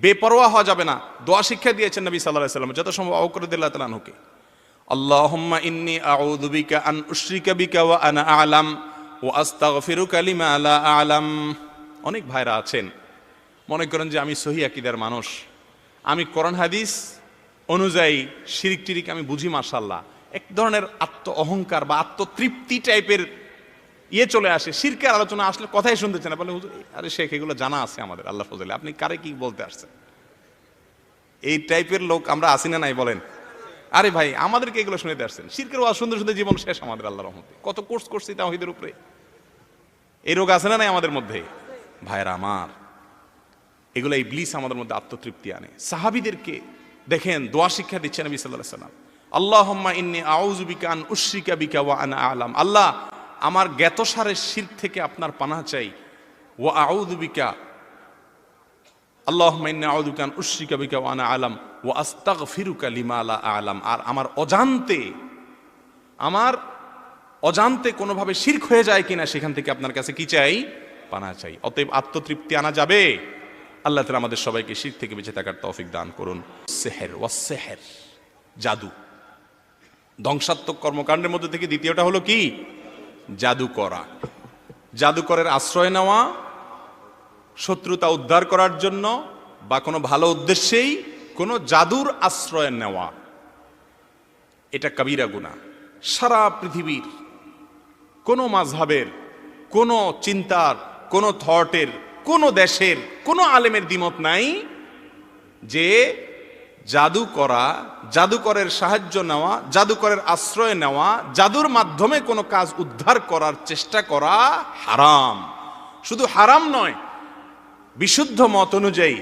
বেপরোয়া হওয়া যাবে না। দোয়া শিক্ষা দিয়েছেন নবী সাল্লাল্লাহু আলাইহি ওয়াসাল্লাম, যত সম্ভব আবু বকর রাদিয়াল্লাহু তাআলা আনহুকে, আল্লাহুম্মা ইন্নী আউযু বিকা আন উশরিকা বিকা ওয়া আনা আ'লাম ওয়া আস্তাগফিরুকা লিমা লা আ'লাম। অনেক ভাইরা আছেন মনে করেন যে আমি সহিহ আকীদার মানুষ, আমি কোরআন হাদিস অনুযায়ী শিরক টিরিক আমি বুঝি, মাশাআল্লাহ, এক ধরনের আত্ম অহংকার বা আত্মতৃপ্তি টাইপের চলে আসে। শিরকের আলোচনা আসলে কথাই শুনতেছে না, বলে হুজুর আরে শেখ এগুলো জানা আছে আমাদের, আল্লাহ ফজলে, আপনি কারে কি বলতে আসছেন? এই টাইপের লোক আমরা আসি না নাই বলেন? আরে ভাই, আমাদেরকে এগুলো শুনতে আসছেন? শিরকের ওয়াজ শুনতে শুনতে জীবন শেষ আমাদের, আল্লাহর রহমতে। কত কোর্স করছি তাওহীদের উপরে, এই রোগ আছে না নাই আমাদের মধ্যে? ভাইরা আমার, এগুলো ইবলিস আমাদের মধ্যে আত্মতৃপ্তি আনে। সাহাবীদেরকে দেখেন দোয়া শিক্ষা দিচ্ছেন নবী সাল্লাল্লাহু আলাইহি ওয়াসাল্লাম, আল্লাহুম্মা ইন্নী আউযু বিকা আন উশরিকা বিকা ওয়া আনা আ'লাম। আল্লাহ, আমার জ্ঞাতসারের শিরক থেকে আপনার পানাহ চাই। ওয়া আউযু বিকা, আল্লাহুম্মা ইন্নী আউযু বিকা আন উশরিকা বিকা ওয়া আনা আ'লাম ওয়া আস্তাগফিরুকা লিমা লা আ'লাম। আর আমার অজান্তে কোনোভাবে শিরক হয়ে যায় কিনা সেখান থেকে আপনার কাছে কি চাই? পানাহ চাই। অতএব আত্মতৃপ্তি আনা যাবে। আল্লাহ তাআলা আমাদের সবাইকে শিরক থেকে বেঁচে থাকার তৌফিক দান করুন। সেহের, জাদু, ধ্বংসাত্মক কর্মকাণ্ডের মধ্যে থেকে দ্বিতীয়টা হলো কি? জাদু করা। জাদুকরের আশ্রয় নেওয়া, শত্রুতা উদ্ধার করার জন্য বা কোনো ভালো উদ্দেশ্যেই কোনো জাদুর আশ্রয় নেওয়া, এটা কবিরা গুনাহ। সারা পৃথিবীর কোনো মাযহাবের, কোনো চিন্তার, কোনো থটের, কোনো দেশের, কোনো আলেমের দ্বিমত নাই যে জাদু করা, জাদুকরের সাহায্য নেওয়া, জাদুকরের আশ্রয় নেওয়া, জাদুর মাধ্যমে কোনো কাজ উদ্ধার করার চেষ্টা করা হারাম। শুধু হারাম নয়, বিশুদ্ধ মত অনুযায়ী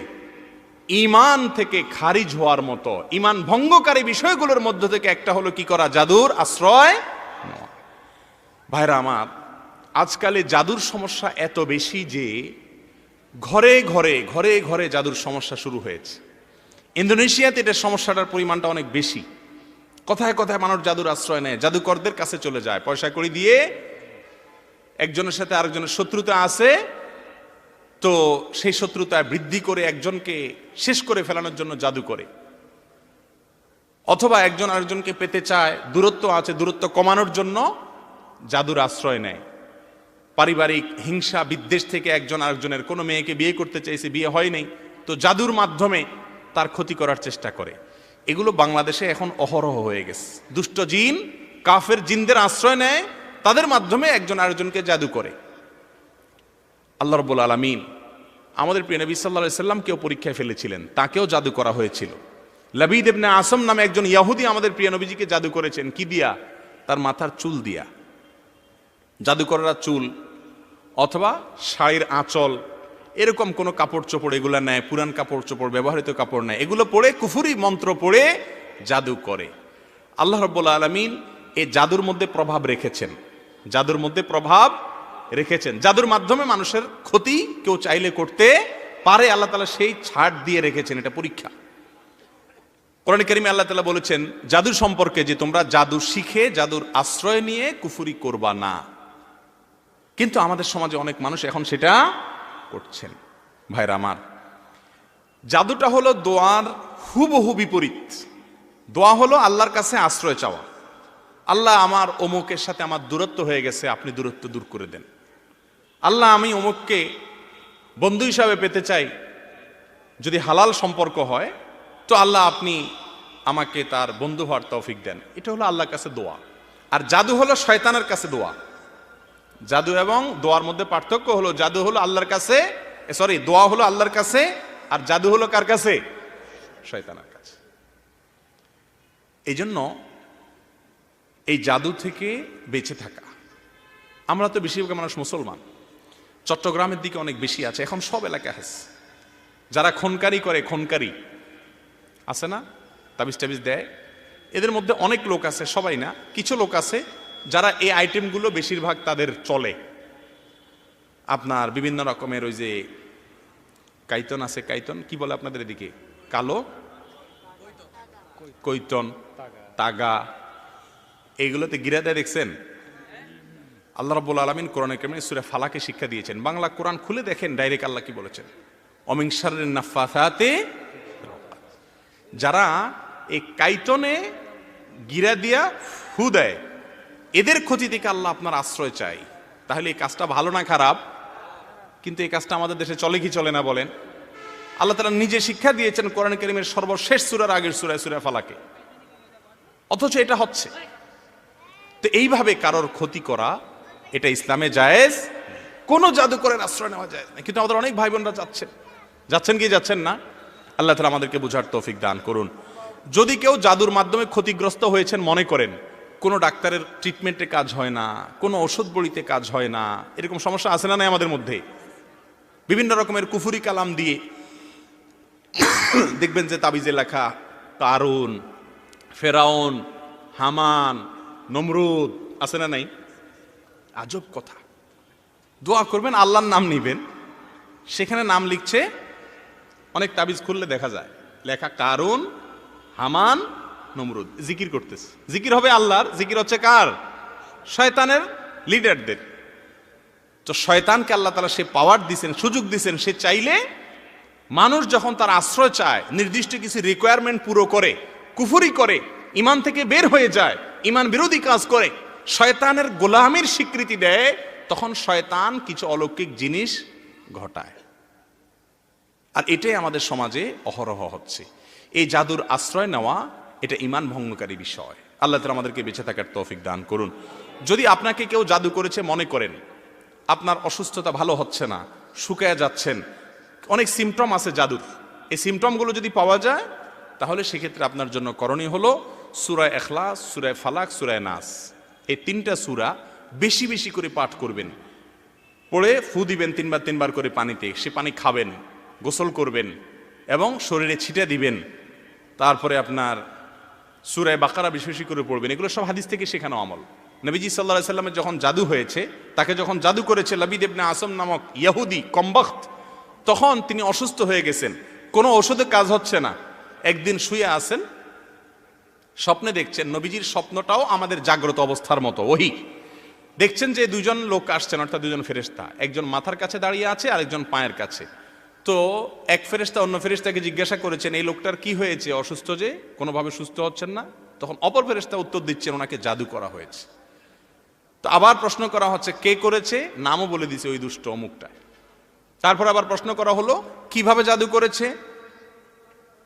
ঈমান থেকে খারিজ হওয়ার মতো, ঈমান ভঙ্গকারী বিষয়গুলোর মধ্য থেকে একটা হলো কি করা? জাদুর আশ্রয় নেওয়া। ভাইরা আমার, আজকালে জাদুর সমস্যা এত বেশি যে ঘরে ঘরে জাদুর সমস্যা শুরু হয়েছে। ইন্দোনেশিয়াতে এটার সমস্যাটার পরিমাণটা অনেক বেশি। কথায় কথায় মানুষ জাদুর আশ্রয় নেয়, জাদুকরদের কাছে চলে যায়, পয়সা কড়ি দিয়ে। একজনের সাথে আরেকজনের শত্রুতা আছে, তো সেই শত্রুতা বৃদ্ধি করে একজনকে শেষ করে ফেলানোর জন্য জাদু করে, অথবা একজন আরেকজনকে পেতে চায়, দূরত্ব আছে, দূরত্ব কমানোর জন্য জাদুর আশ্রয় নেয়। পারিবারিক হিংসা বিদ্বেষ থেকে একজন আরেকজনের, কোনো মেয়েকে বিয়ে করতে চাইছে, বিয়ে হয় নাই, তো জাদুর মাধ্যমে তার ক্ষতি করার চেষ্টা করে। এগুলো বাংলাদেশে এখন অহরহ হয়ে গেছে। দুষ্ট জিন, কাফের জিনদের আশ্রয় নেয়, তাদের মাধ্যমে একজন আরেকজনকে জাদু করে। আল্লাহ রাব্বুল আলামিন আমাদের প্রিয় নবী সাল্লাল্লাহু আলাইহি সাল্লামকেও পরীক্ষায় ফেলেছিলেন, তাকেও জাদু করা হয়েছিল। লাবিদ ইবনে আসম নামে একজন ইহুদি আমাদের প্রিয় নবীজিকে জাদু করেছেন। কি দিয়া? তার মাথার চুল দিয়া। জাদুকররা চুল অথবা শাড়ির আঁচল, এরকম কোনো কাপড় চোপড় এগুলা নেয়, পুরান কাপড় চোপড়, ব্যবহৃত কাপড় নেয়, এগুলো পরে কুফরি মন্ত্র পড়ে জাদু করে। আল্লাহ রাব্বুল আলামিন এই জাদুর মধ্যে প্রভাব রেখেছেন, জাদুর মধ্যে প্রভাব রেখেছেন। জাদুর মাধ্যমে মানুষের ক্ষতি কেউ চাইলে করতে পারে, আল্লাহ তাআলা সেই ছাড় দিয়ে রেখেছেন। এটা পরীক্ষা। কোরআন কারীমে আল্লাহ তাআলা বলেছেন জাদুর সম্পর্কে যে তোমরা জাদু শিখে, জাদুর আশ্রয় নিয়ে কুফরি করবা না। কিন্তু আমাদের সমাজে অনেক মানুষ এখন সেটা করছেন। ভাইরা আমার, জাদুটা হলো দোয়ার হুবহু বিপরীত। দোয়া হলো আল্লাহর কাছে আশ্রয় চাওয়া। আল্লাহ, আমার অমুকের সাথে আমার দূরত্ব হয়ে গেছে, আপনি দূরত্ব দূর করে দেন। আল্লাহ, আমি অমুককে বন্ধু হিসাবে পেতে চাই, যদি হালাল সম্পর্ক হয় তো আল্লাহ আপনি আমাকে তার বন্ধু হওয়ার তৌফিক দেন। এটা হলো আল্লাহর কাছে দোয়া। আর জাদু হলো শয়তানের কাছে দোয়া। জাদু এবং দোয়ার মধ্যে পার্থক্য হলো, জাদু হলো আল্লাহর কাছে, দোয়া হলো আল্লাহর কাছে, আর জাদু হলো কার কাছে? শয়তানের কাছে। এই জন্য এই জাদু থেকে বেঁচে থাকা, আমরা তো বেশিরভাগ মানুষ মুসলমান, চট্টগ্রামের দিকে অনেক বেশি আছে, এখন সব এলাকা আছে। যারা খনকারি করে, খনকারি আছে না, তাবিজ টাবিজ দেয়, এদের মধ্যে অনেক লোক আছে, সবাই না, কিছু লোক আছে যারা এই আইটেমগুলো বেশিরভাগ তাদের চলে। আপনার বিভিন্ন রকমের ওই যে কাইতন আছে, কাইতন কি বলে আপনাদের এদিকে? কালো কৈতন, তাগা, এইগুলোতে গিরা দেয়, দেখছেন? আল্লাহ রাব্বুল আলামিন কোরআনে কারিমে সূরা ফালাকে শিক্ষা দিয়েছেন। বাংলা কোরআন খুলে দেখেন, ডাইরেক্ট আল্লাহ কি বলেছেন? অমিন শাররিন নাফাসাতি, যারা এই কাইতনে গিরা দিয়া ফু দেয়, এদের ক্ষতি থেকে আল্লাহ আপনার আশ্রয় চাই। তাহলে এই কাজটা ভালো না খারাপ? কিন্তু এই কাজটা আমাদের দেশে চলে কি চলে না বলেন? আল্লাহ তাআলা নিজে শিক্ষা দিয়েছেন কোরআন কারীমের সর্বশেষ সূরার আগের সূরায়, সূরা ফালাকে, অথচ এটা হচ্ছে। তো এইভাবে কারোর ক্ষতি করা, এটা ইসলামে জায়েজ। কোন জাদুকরের আশ্রয় নেওয়া যায় না। কিন্তু আমাদের অনেক ভাই বোনরা যাচ্ছেন কি যাচ্ছেন না? আল্লাহ তাআলা আমাদেরকে বুঝার তৌফিক দান করুন। যদি কেউ জাদুর মাধ্যমে ক্ষতিগ্রস্ত হয়েছেন মনে করেন, কোনো ডাক্তারের ট্রিটমেন্টে কাজ হয় না, কোনো ওষুধ বড়িতে কাজ হয় না, এরকম সমস্যা আছে না নাই আমাদের মধ্যে? বিভিন্ন রকমের কুফরি কালাম দিয়ে দেখবেন যে তাবিজে লেখা কারুন, ফেরাউন, হামান, নমরুদ, আছে না নাই? আজব কথা। দোয়া করবেন, আল্লাহর নাম নিবেন, সেখানে নাম লিখছে, অনেক তাবিজ খুললে দেখা যায় লেখা কারুন, হামান, নমরুদ। জিকির করতেছে। জিকির হবে আল্লাহর, জিকির হচ্ছে কার? শয়তানের লিডারদের। তো শয়তানকে আল্লাহ তাআলা সে পাওয়ার দিছেন, সুযোগ দিছেন, সে চাইলে মানুষ যখন তার আশ্রয় চায়, নির্দিষ্ট কিছু রিকোয়ারমেন্ট পুরো করে, কুফরি করে, ইমান থেকে বের হয়ে যায়, ইমান বিরোধী কাজ করে, শয়তানের গোলামির স্বীকৃতি দেয়, তখন শয়তান কিছু অলৌকিক জিনিস ঘটায়। আর এটাই আমাদের সমাজে অহরহ হচ্ছে। এই জাদুর আশ্রয় নেওয়া এটা ইমান ভঙ্গকারী বিষয়। আল্লাহ তাআলা আমাদেরকে বেঁচে থাকার তৌফিক দান করুন। যদি আপনাকে কেউ জাদু করেছে মনে করেন, আপনার অসুস্থতা ভালো হচ্ছে না, শুকায় যাচ্ছেন, অনেক সিমটম আছে জাদুর, এই সিমটমগুলো যদি পাওয়া যায়, তাহলে সেক্ষেত্রে আপনার জন্য করণীয় হলো সূরা ইখলাস, সূরা ফালাক, সূরা নাস, এই তিনটা সূরা বেশি বেশি করে পাঠ করবেন, পড়ে ফু দিবেন তিনবার করে পানিতে, সে পানি খাবেন, গোসল করবেন এবং শরীরে ছিটে দিবেন। তারপরে আপনার সূরা বাকারা বেশি বেশি করে পড়বেন। এগুলো সব হাদিস থেকে শেখানো আমল। নবীজি সাল্লাল্লাহু আলাইহি সাল্লামের যখন জাদু হয়েছে, তাকে যখন জাদু করেছে লাবিদ ইবনে আসম নামক ইহুদি কমবখত, তখন তিনি অসুস্থ হয়ে গেছেন, কোনো ওষুধে কাজ হচ্ছে না। একদিন শুয়ে আছেন, স্বপ্নে দেখছেন, নবীজির স্বপ্নটাও আমাদের জাগ্রত অবস্থার মতো ওহী। দেখছেন যে দুজন লোক আসছেন, অর্থাৎ দুজন ফেরেশতা, একজন মাথার কাছে দাঁড়িয়ে আছে, আরেকজন পায়ের কাছে। তো এক ফেরেশতা অন্য ফেরেশতাকে জিজ্ঞাসা করেছেন, এই লোকটার কি হয়েছে, অসুস্থ যে, কোনোভাবে সুস্থ হচ্ছেন না। তখন অপর ফেরেশতা উত্তর দিচ্ছেন, ওনাকে জাদু করা হয়েছে। তো আবার প্রশ্ন করা হচ্ছে, কে করেছে, নামও বলে দিছে, ওই দুষ্ট অমুকটা। তারপর আবার প্রশ্ন করা হলো, কিভাবে জাদু করেছে।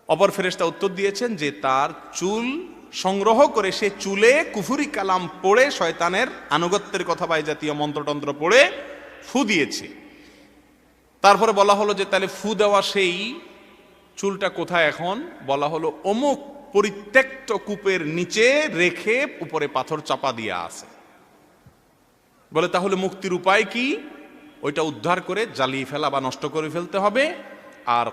অপর ফেরেশতা উত্তর দিয়েছেন যে তার চুল সংগ্রহ করে সে চুলে কুফরি কালাম পড়ে, শয়তানের আনুগত্যের কথা বা এই জাতীয় মন্ত্রতন্ত্র পড়ে ফু দিয়েছে। তারপরে বলা হলো যে তাহলে ফু দেওয়া সেই চুলটা কোথায় এখন? বলা হলো অমুক পরিত্যক্ত কূপের নিচে রেখে উপরে পাথর চাপা দিয়ে আছে। বলে তাহলে মুক্তির উপায় কি? ওইটা উদ্ধার করে জ্বালিয়ে ফেলা বা নষ্ট করে ফেলতে হবে। আর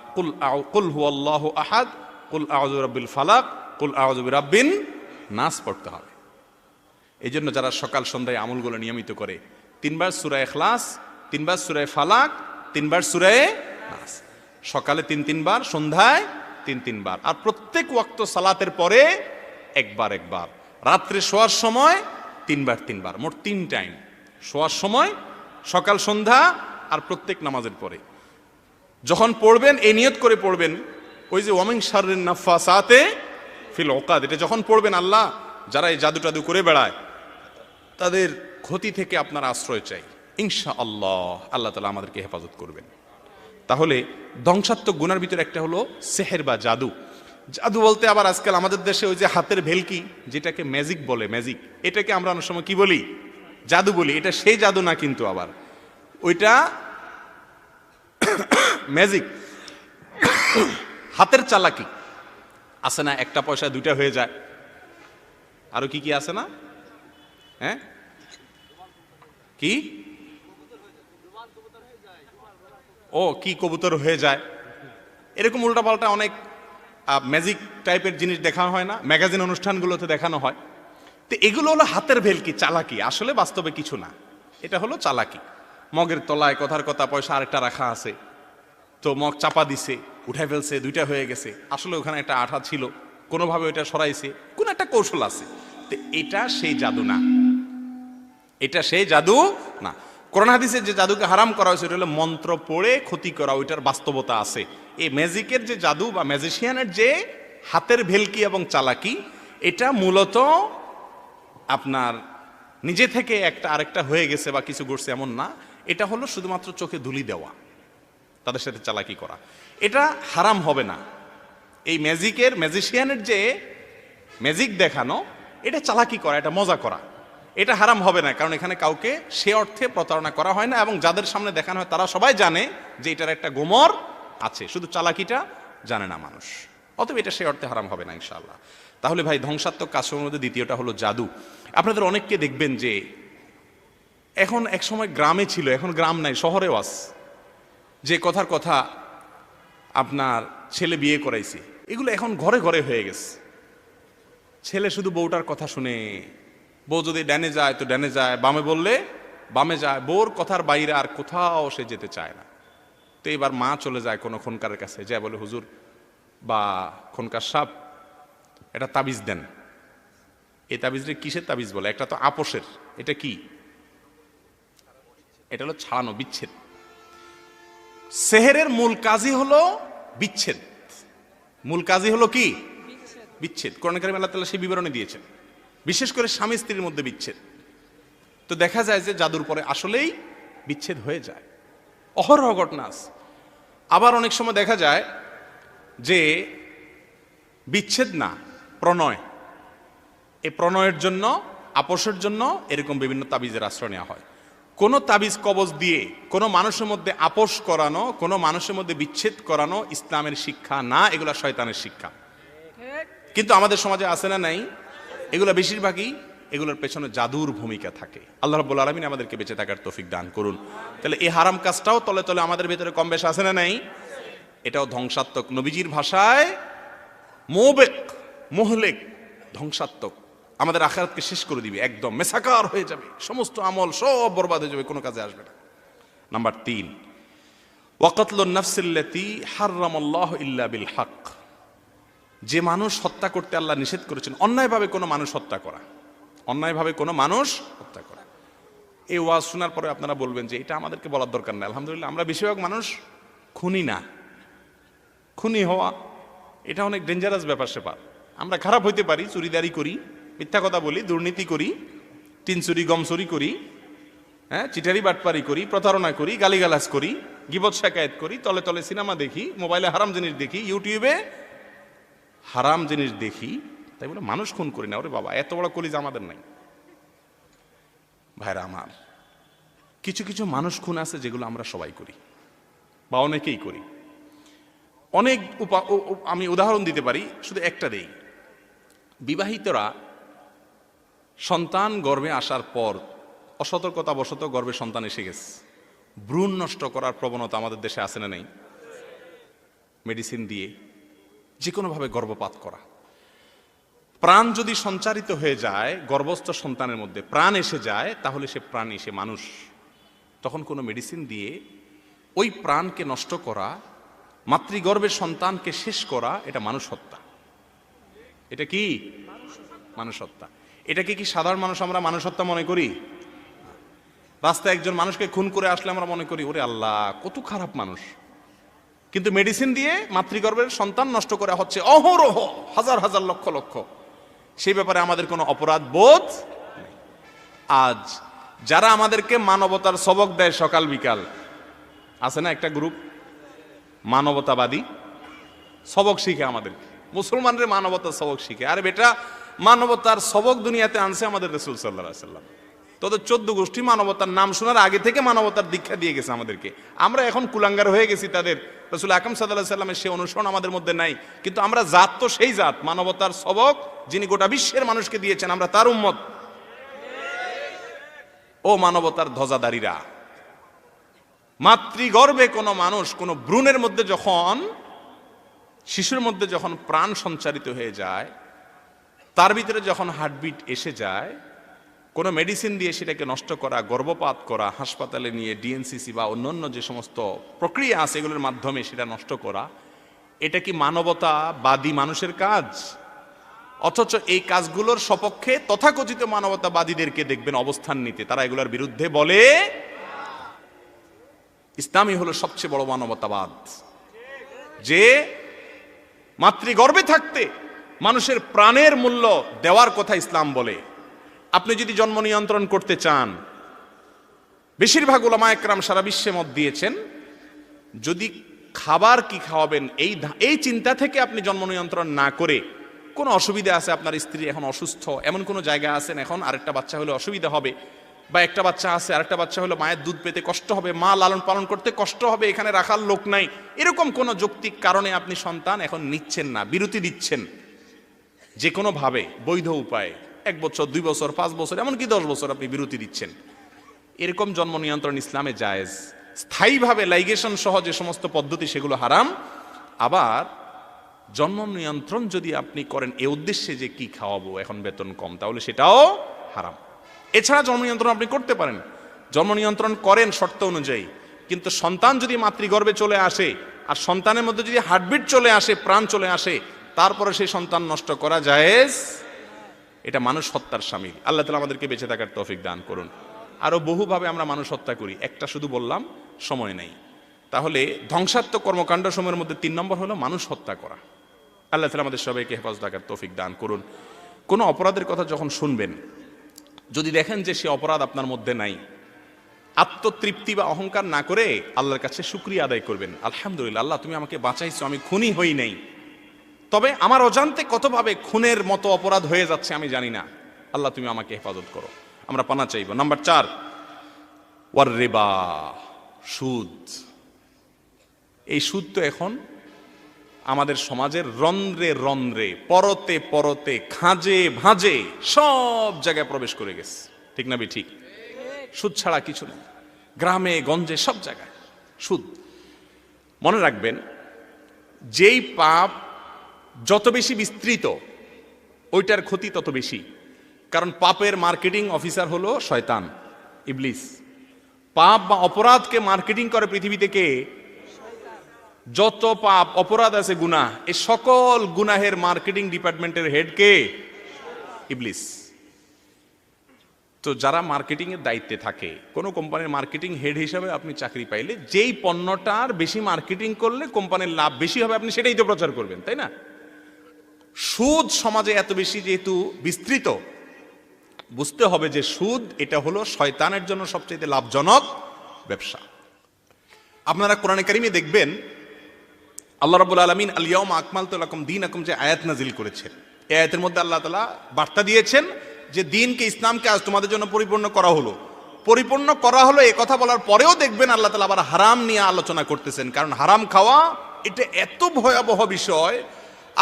কুল হুয়াল্লাহু আহাদ, কুল আউযু বিরাব্বিল ফালাক, কুল আউযু বিরাব্বিন নাস পড়তে হবে। এই জন্য যারা সকাল সন্ধ্যায় আমলগুলো নিয়মিত করে, 3 বার সূরা ইখলাস, 3 বার সূরা ফালাক, 3 বার সূরা নাস, সকালে 3 বার, সন্ধ্যায় 3 বার, আর প্রত্যেক ওয়াক্ত সালাতের পরে একবার, রাত্রে শোয়ার সময় 3 বার, মোট 3 টাইম, শোয়ার সময়, সকাল সন্ধ্যা, আর প্রত্যেক নামাজের পরে। যখন পড়বেন এই নিয়ত করে পড়বেন, ওই যে ওয়ামিন শাররিন নাফাসাতে ফিল উকাদ, এটা যখন পড়বেন, আল্লাহ যারা এই জাদু টাদু করে বেড়ায় তাদের ক্ষতি থেকে আপনার আশ্রয় চাই, ইনশাআল্লাহ আল্লাহ তাআলা আমাদেরকে হেফাজত করবেন। তাহলে ধ্বংসাত্মক গুনার ভিতরে একটা হলো সেহের বা জাদু। জাদু বলতে আবার আজকাল আমাদের দেশে ওই যে হাতের ভেলকি, যেটাকে ম্যাজিক বলে, ম্যাজিক, এটাকে আমরা অনেক সময় কি বলি, জাদু বলি। এটা সেই জাদু না, কিন্তু আবার ওইটা ম্যাজিক, হাতের চালাকি আছে না, একটা পয়সা দুইটা হয়ে যায়, আরো কি কি আছে না, হ্যাঁ কি, ও কি কবুতর হয়ে যায়, এরকম উল্টাপাল্টা অনেক ম্যাজিক টাইপের জিনিস দেখানো হয় না, ম্যাগাজিন অনুষ্ঠানগুলোতে দেখানো হয়। তো এগুলো হলো হাতের ভেলকি, চালাকি, আসলে বাস্তবে কিছু না, এটা হলো চালাকি। মগের তলায় কথার কথা পয়সা আরেকটা রাখা আছে, তো মগ চাপা দিছে, উঠে ফেলছে, দুইটা হয়ে গেছে, আসলে ওখানে একটা আঠা ছিল, কোনোভাবে ওইটা সরাইছে, কোন একটা কৌশল আছে। তো এটা সেই জাদু না, এটা সেই জাদু না। কোরআন হাদিসে যে জাদুকে হারাম করা হয়েছে, এটা হলো মন্ত্র পড়ে ক্ষতি করা, ওইটার বাস্তবতা আছে। এই ম্যাজিকের যে জাদু বা ম্যাজিশিয়ানের যে হাতের ভেলকি এবং চালাকি, এটা মূলত আপনার নিজে থেকে একটা আরেকটা হয়ে গেছে বা কিছু ঘটছে এমন না, এটা হলো শুধুমাত্র চোখে ধুলি দেওয়া, তাদের সাথে চালাকি করা। এটা হারাম হবে না। এই ম্যাজিশিয়ানের যে ম্যাজিক দেখানো, এটা চালাকি করা, এটা মজা করা, এটা হারাম হবে না, কারণ এখানে কাউকে সে অর্থে প্রতারণা করা হয় না, এবং যাদের সামনে দেখানো হয় তারা সবাই জানে যে এটার একটা গোমর আছে, শুধু চালাকিটা জানে না মানুষ। অতএব এটা সে অর্থে হারাম হবে না ইনশাআল্লাহ। তাহলে ভাই, ধ্বংসাত্মক কাজের মধ্যে দ্বিতীয়টা হলো জাদু। আপনাদের অনেককে দেখবেন যে এখন, এক সময় গ্রামে ছিল, এখন গ্রাম নাই, শহরেও আছে, যে কথার কথা আপনার ছেলে বিয়ে করাইছে, এগুলো এখন ঘরে ঘরে হয়ে গেছে। ছেলে শুধু বউটার কথা শুনে, বউ যদি ডানে যায় তো ডানে যায়, বামে বললে বামে যায়, বউর কথার বাইরে আর কোথাও সে যেতে চায় না। তো এবার মা চলে যায় কোনো খনকারের কাছে, যা বলে হুজুর বা খনকার সাহেব এটা তাবিজ দেন। এই তাবিজটা কিসের তাবিজ বলে? একটা তো আপোষের, এটা কি? এটা হলো ছাড়ানো, বিচ্ছেদ। সেহেরের মূল কাজই হলো বিচ্ছেদ। মূল কাজই হলো কি? বিচ্ছেদ। কোরআন কারীমে আল্লাহ তাআলা সেই বিবরণী দিয়েছেন, বিশেষ করে স্বামী স্ত্রীর মধ্যে বিচ্ছেদ। তো দেখা যায় যে জাদুর পরে আসলেই বিচ্ছেদ হয়ে যায়, অহরহ ঘটনা আছে। আবার অনেক সময় দেখা যায় যে বিচ্ছেদ না, প্রণয়, এই প্রণয়ের জন্য, আপোষের জন্য এরকম বিভিন্ন তাবিজের আশ্রয় নেওয়া হয়। কোন তাবিজ কবজ দিয়ে কোন মানুষের মধ্যে আপোষ করানো, কোন মানুষের মধ্যে বিচ্ছেদ করানো ইসলামের শিক্ষা না, এগুলা শয়তানের শিক্ষা। কিন্তু আমাদের সমাজে আছে না নাই? এগুলা বেশিরভাগই, এগুলোর পেছনে জাদুর ভূমিকা থাকে। আল্লাহ রাব্বুল আলামিন আমাদেরকে বেঁচে থাকার তৌফিক দান করুন। তাহলে এই হারাম কাজটাও তলে তলে আমাদের ভেতরে কম বেশ আছে না নাই? এটাও ধ্বংসাত্মক। নবীজির ভাষায় মোবেক, মোহলেক, ধ্বংসাত্মক। আমাদের আখিরাতকে শেষ করে দিবে, একদম মেসাকার হয়ে যাবে, সমস্ত আমল সব বরবাদ হয়ে যাবে, কোনো কাজে আসবে না। নাম্বার 3, ওয়াকাতলুন নাফসিল্লাতী হারামাল্লাহু ইল্লা বিল হক। যে মানুষ হত্যা করতে আল্লাহ নিষেধ করেছেন, অন্যায়ভাবে কোনো মানুষ হত্যা করা, অন্যায়ভাবে কোনো মানুষ হত্যা করা। এই ওয়াজ শোনার পরে আপনারা বলবেন যে এটা আমাদেরকে বলার দরকার নেই। আলহামদুলিল্লাহ, আমরা বেশিরভাগ মানুষ খুনি না। খুনি হওয়া এটা অনেক ডেঞ্জারাস ব্যাপার স্যাপার। আমরা খারাপ হইতে পারি, চুরিদারি করি, মিথ্যা কথা বলি, দুর্নীতি করি, তিন চুরি গম চুরি করি, হ্যাঁ, চিটারি বাটপারি করি, প্রতারণা করি, গালিগালাজ করি, গীবত শাকায়েত করি, তলে তলে সিনেমা দেখি, মোবাইলে হারাম জিনিস দেখি, ইউটিউবে হারাম জিনিস দেখি, তাই বলে মানুষ খুন করি না। ওরে বাবা, এত বড় কলিজা আমাদের নাই। ভাইরা আমার, কিছু কিছু মানুষ খুন আছে যেগুলো আমরা সবাই করি বা অনেকেই করি। অনেক আমি উদাহরণ দিতে পারি, শুধু একটা দেই। বিবাহিতরা সন্তান গর্ভে আসার পর অসতর্কতাবশত গর্ভে সন্তান এসে গেছে, ভ্রূণ নষ্ট করার প্রবণতা আমাদের দেশে আছে না নেই? মেডিসিন দিয়ে যে কোনোভাবে গর্ভপাত করা। প্রাণ যদি সঞ্চারিত হয়ে যায় গর্ভস্থ সন্তানের মধ্যে, প্রাণ এসে যায়, তাহলে সে প্রাণী, সে মানুষ। তখন কোনো মেডিসিন দিয়ে ওই প্রাণকে নষ্ট করা, মাতৃগর্ভের সন্তানকে শেষ করা, এটা মানুষ হত্যা। এটা কি? মানুষ হত্যা। এটাকে কি সাধারণ মানুষ আমরা মানুষ হত্যা মনে করি? রাস্তায় একজন মানুষকে খুন করে আসলে আমরা মনে করি ওরে আল্লাহ কত খারাপ মানুষ। কিন্তু মেডিসিন দিয়ে মাতৃগর্ভের সন্তান নষ্ট করা হচ্ছে অহরহ, হাজার হাজার লক্ষ লক্ষ। সেই ব্যাপারে আমাদের কোনো অপরাধ বোধ নেই। আজ যারা আমাদেরকে মানবতার সবক দেয় সকাল বিকাল, আছে না একটা গ্রুপ মানবতাবাদী, সবক শিখে আমাদেরকে, মুসলমানদের মানবতার সবক শিখে। আরে বেটা, মানবতার সবক দুনিয়াতে আনছে আমাদের রাসূল সাল্লাল্লাহু আলাইহি ওয়াসাল্লাম। তোদের 14 গোষ্ঠী মানবতার নাম শোনার আগে থেকে মানবতার দীক্ষা দিয়ে গেছে আমাদেরকে। আমরা এখন কুলাঙ্গার হয়ে গেছি তাদের। রাসূল আকরাম সাল্লাল্লাহু আলাইহি ওয়াসাল্লামের সেই অনুসরণ আমাদের মধ্যে নাই। কিন্তু আমরা জাত তো সেই জাত, মানবতার সবক যিনি গোটা বিশ্বের মানুষকে দিয়েছেন, আমরা তার উম্মত। ও মানবতার ধ্বজাধারীরা, মাতৃগর্ভে কোনো মানুষ, কোনো ভ্রূণের মধ্যে যখন, শিশুর মধ্যে যখন প্রাণ সঞ্চারিত হয়ে যায়, তার ভিতরে যখন হার্টবিট এসে যায়, কোনো মেডিসিন দিয়ে সেটাকে নষ্ট করা, গর্ভপাত করা, হাসপাতালে নিয়ে ডিএনসিসি বা অন্যান্য যে সমস্ত প্রক্রিয়া আছে এগুলোর মাধ্যমে সেটা নষ্ট করা, এটা কি মানবতাবাদী মানুষের কাজ? অথচ এই কাজগুলোর সপক্ষে তথাকথিত মানবতাবাদীদেরকে দেখবেন অবস্থান নিতে, তারা এগুলোর বিরুদ্ধে বলে ইসলামই হলো সবচেয়ে বড় মানবতাবাদ, যে মাতৃগর্ভে থাকতে মানুষের প্রাণের মূল্য দেওয়ার কথা ইসলাম বলে। আপনি যদি জন্ম নিয়ন্ত্রণ করতে চান, বেশিরভাগ উলামা একরাম সারা বিশ্বে মত দিয়েছেন, যদি খাবার কি খাওয়াবেন এই চিন্তা থেকে আপনি জন্ম নিয়ন্ত্রণ না করে, কোনো অসুবিধা আছে, আপনার স্ত্রী এখন অসুস্থ, এমন কোনো জায়গা আছেন এখন আরেকটা বাচ্চা হলে অসুবিধা হবে, বা একটা বাচ্চা আছে আরেকটা বাচ্চা হলে মায়ের দুধ পেতে কষ্ট হবে, মা লালন পালন করতে কষ্ট হবে, এখানে রাখার লোক নাই, এরকম কোনো যৌক্তিক কারণে আপনি সন্তান এখন নিচ্ছেন না, বিরতি দিচ্ছেন, যে কোনো ভাবে বৈধ উপায়ে 1 বছর 2 বছর 5 বছর এমনকি 10 বছর আপনি বিরতি দিচ্ছেন, এরকম জন্ম নিয়ন্ত্রণ ইসলামে জায়েজ। স্থায়ীভাবে লাইগেশন সহ যে সমস্ত পদ্ধতি সেগুলো হারাম। আবার জন্ম নিয়ন্ত্রণ যদি আপনি করেন এ উদ্দেশ্যে যে কি খাওয়াবো, এখন বেতন কম, তাহলে সেটাও হারাম। এছাড়া জন্ম নিয়ন্ত্রণ আপনি করতে পারেন, জন্ম নিয়ন্ত্রণ করেন শর্ত অনুযায়ী, কিন্তু সন্তান যদি মাতৃগর্ভে চলে আসে আর সন্তানের মধ্যে যদি হার্টবিট চলে আসে, প্রাণ চলে আসে, তারপরে সেই সন্তান নষ্ট করা জায়েজ, এটা মানুষ হত্যার শামিল। আল্লাহ তাআলা আমাদেরকে বেঁচে থাকার তৌফিক দান করুন। আরো বহুভাবে আমরা মানুষ হত্যা করি, একটা শুধু বললাম, সময় নেই। তাহলে ধ্বংসাত্মক কর্মকাণ্ড সময়ের মধ্যে 3 নম্বর হলো মানুষ হত্যা করা। আল্লাহ তাআলা আমাদের সবাইকে হেফাজত রাখার তৌফিক দান করুন। কোনো অপরাধের কথা যখন শুনবেন, যদি দেখেন যে সে অপরাধ আপনার মধ্যে নাই, আত্মতৃপ্তি বা অহংকার না করে আল্লাহর কাছে শুকরিয়া আদায় করবেন। আলহামদুলিল্লাহ, আল্লাহ তুমি আমাকে বাঁচাইছো, আমি খুনি হই নাই, তবে আমার অজান্তে কতভাবে খুনের মতো অপরাধ হয়ে যাচ্ছে আমি জানি না, আল্লাহ তুমি আমাকে হেফাজত করো, আমরা পানা চাইব। নাম্বার 4, ওয়ার রিবা, সুদ। এই সুদ তো এখন আমাদের সমাজের রন্ধ্রে রন্ধ্রে, পরতে পরতে, খাঁজে ভাঁজে সব জায়গায় প্রবেশ করে গেছে, ঠিক না ঠিক? সুদ ছাড়া কিছু নেই, গ্রামে গঞ্জে সব জায়গায় সুদ। মনে রাখবেন, যেই পাপ যত বেশি বিস্তৃত ওইটার ক্ষতি তত বেশি, কারণ পাপের মার্কেটিং অফিসার হলো শয়তান, ইবলিস। পাপ বা অপরাধকে মার্কেটিং করে পৃথিবীতে কে? যত পাপ অপরাধ আছে, গুনাহ, এই সকল গুনাহের মার্কেটিং ডিপার্টমেন্টের হেড কে? ইবলিস। তো যারা মার্কেটিং এর দায়িত্বে থাকে, কোন কোম্পানির মার্কেটিং হেড হিসাবে আপনি চাকরি পাইলে, যেই পণ্যটার বেশি মার্কেটিং করলে কোম্পানির লাভ বেশি হবে, আপনি সেটাই তো প্রচার করবেন, তাই না? সুদ সমাজে এত বেশি যেহেতু বিস্তৃত, বুঝতে হবে যে সুদ এটা হলো শয়তানের জন্য সবচেয়ে লাভজনক ব্যবসা। আপনারা কোরআনে কারিমে দেখবেন আল্লাহ রাব্বুল আলামিন আল ইয়াউমা আকমালতু লাকুম দীনাকুম যে আয়াত নাজিল করেছেন, এই আয়াতের মধ্যে আল্লাহ তাআলা বার্তা দিয়েছেন যে দিনকে, ইসলামকে আজ তোমাদের জন্য পরিপূর্ণ করা হলো। পরিপূর্ণ করা হলো এই কথা বলার পরেও দেখবেন আল্লাহ তাআলা আবার হারাম নিয়ে আলোচনা করতেছেন, কারণ হারাম খাওয়া এটা এত ভয়াবহ বিষয়,